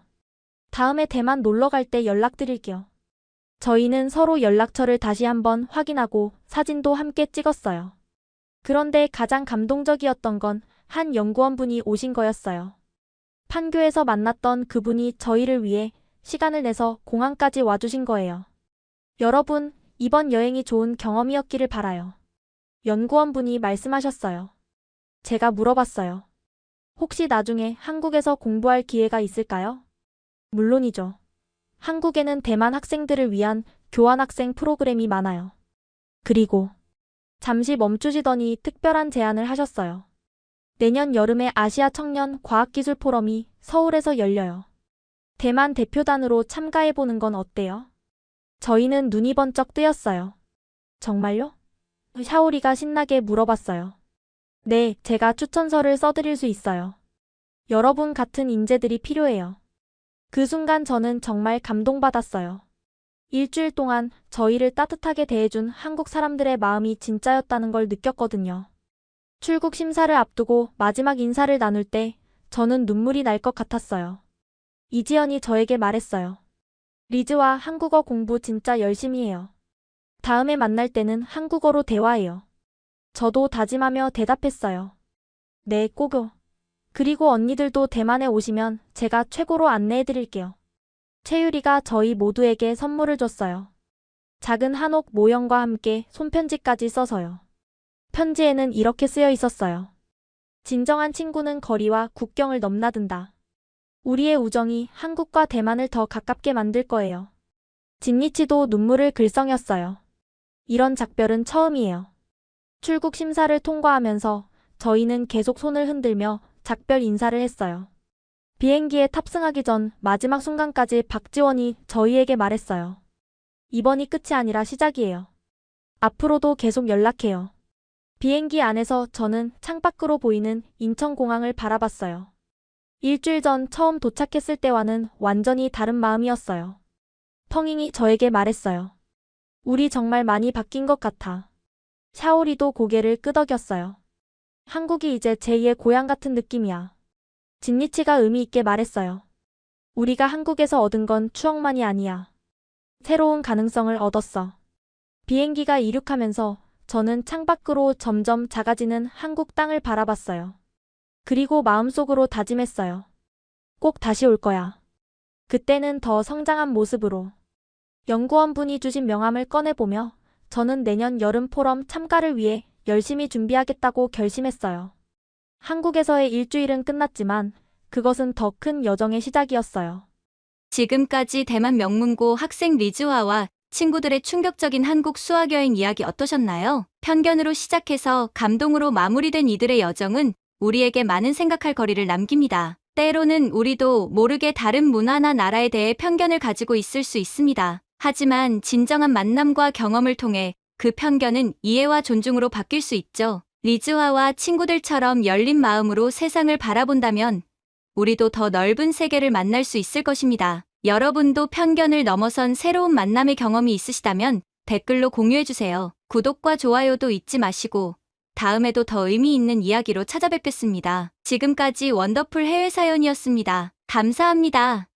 [SPEAKER 1] 다음에 대만 놀러 갈 때 연락드릴게요. 저희는 서로 연락처를 다시 한번 확인하고 사진도 함께 찍었어요. 그런데 가장 감동적이었던 건 한 연구원분이 오신 거였어요. 판교에서 만났던 그분이 저희를 위해 시간을 내서 공항까지 와주신 거예요. 여러분, 이번 여행이 좋은 경험이었기를 바라요. 연구원분이 말씀하셨어요. 제가 물어봤어요. 혹시 나중에 한국에서 공부할 기회가 있을까요? 물론이죠. 한국에는 대만 학생들을 위한 교환학생 프로그램이 많아요. 그리고 잠시 멈추시더니 특별한 제안을 하셨어요. 내년 여름에 아시아 청년 과학기술 포럼이 서울에서 열려요. 대만 대표단으로 참가해보는 건 어때요? 저희는 눈이 번쩍 뜨였어요. 정말요? 샤오리가 신나게 물어봤어요. 네, 제가 추천서를 써드릴 수 있어요. 여러분 같은 인재들이 필요해요. 그 순간 저는 정말 감동받았어요. 일주일 동안 저희를 따뜻하게 대해준 한국 사람들의 마음이 진짜였다는 걸 느꼈거든요. 출국 심사를 앞두고 마지막 인사를 나눌 때 저는 눈물이 날 것 같았어요. 이지연이 저에게 말했어요. 리즈와 한국어 공부 진짜 열심히 해요. 다음에 만날 때는 한국어로 대화해요. 저도 다짐하며 대답했어요. 네, 꼭요. 그리고 언니들도 대만에 오시면 제가 최고로 안내해드릴게요. 최유리가 저희 모두에게 선물을 줬어요. 작은 한옥 모형과 함께 손편지까지 써서요. 편지에는 이렇게 쓰여 있었어요. 진정한 친구는 거리와 국경을 넘나든다. 우리의 우정이 한국과 대만을 더 가깝게 만들 거예요. 진니치도 눈물을 글썽였어요. 이런 작별은 처음이에요. 출국 심사를 통과하면서 저희는 계속 손을 흔들며 작별 인사를 했어요. 비행기에 탑승하기 전 마지막 순간까지 박지원이 저희에게 말했어요. 이번이 끝이 아니라 시작이에요. 앞으로도 계속 연락해요. 비행기 안에서 저는 창밖으로 보이는 인천공항을 바라봤어요. 일주일 전 처음 도착했을 때와는 완전히 다른 마음이었어요. 펑잉이 저에게 말했어요. 우리 정말 많이 바뀐 것 같아. 샤오리도 고개를 끄덕였어요. 한국이 이제 제2의 고향 같은 느낌이야. 진니치가 의미 있게 말했어요. 우리가 한국에서 얻은 건 추억만이 아니야. 새로운 가능성을 얻었어. 비행기가 이륙하면서 저는 창밖으로 점점 작아지는 한국 땅을 바라봤어요. 그리고 마음속으로 다짐했어요. 꼭 다시 올 거야. 그때는 더 성장한 모습으로. 연구원분이 주신 명함을 꺼내보며 저는 내년 여름 포럼 참가를 위해 열심히 준비하겠다고 결심했어요. 한국에서의 일주일은 끝났지만 그것은 더 큰 여정의 시작이었어요.
[SPEAKER 2] 지금까지 대만 명문고 학생 리즈화와 친구들의 충격적인 한국 수학여행 이야기 어떠셨나요? 편견으로 시작해서 감동으로 마무리된 이들의 여정은 우리에게 많은 생각할 거리를 남깁니다. 때로는 우리도 모르게 다른 문화나 나라에 대해 편견을 가지고 있을 수 있습니다. 하지만 진정한 만남과 경험을 통해 그 편견은 이해와 존중으로 바뀔 수 있죠. 리즈화와 친구들처럼 열린 마음으로 세상을 바라본다면 우리도 더 넓은 세계를 만날 수 있을 것입니다. 여러분도 편견을 넘어선 새로운 만남의 경험이 있으시다면 댓글로 공유해주세요. 구독과 좋아요도 잊지 마시고 다음에도 더 의미 있는 이야기로 찾아뵙겠습니다. 지금까지 원더풀 해외사연이었습니다. 감사합니다.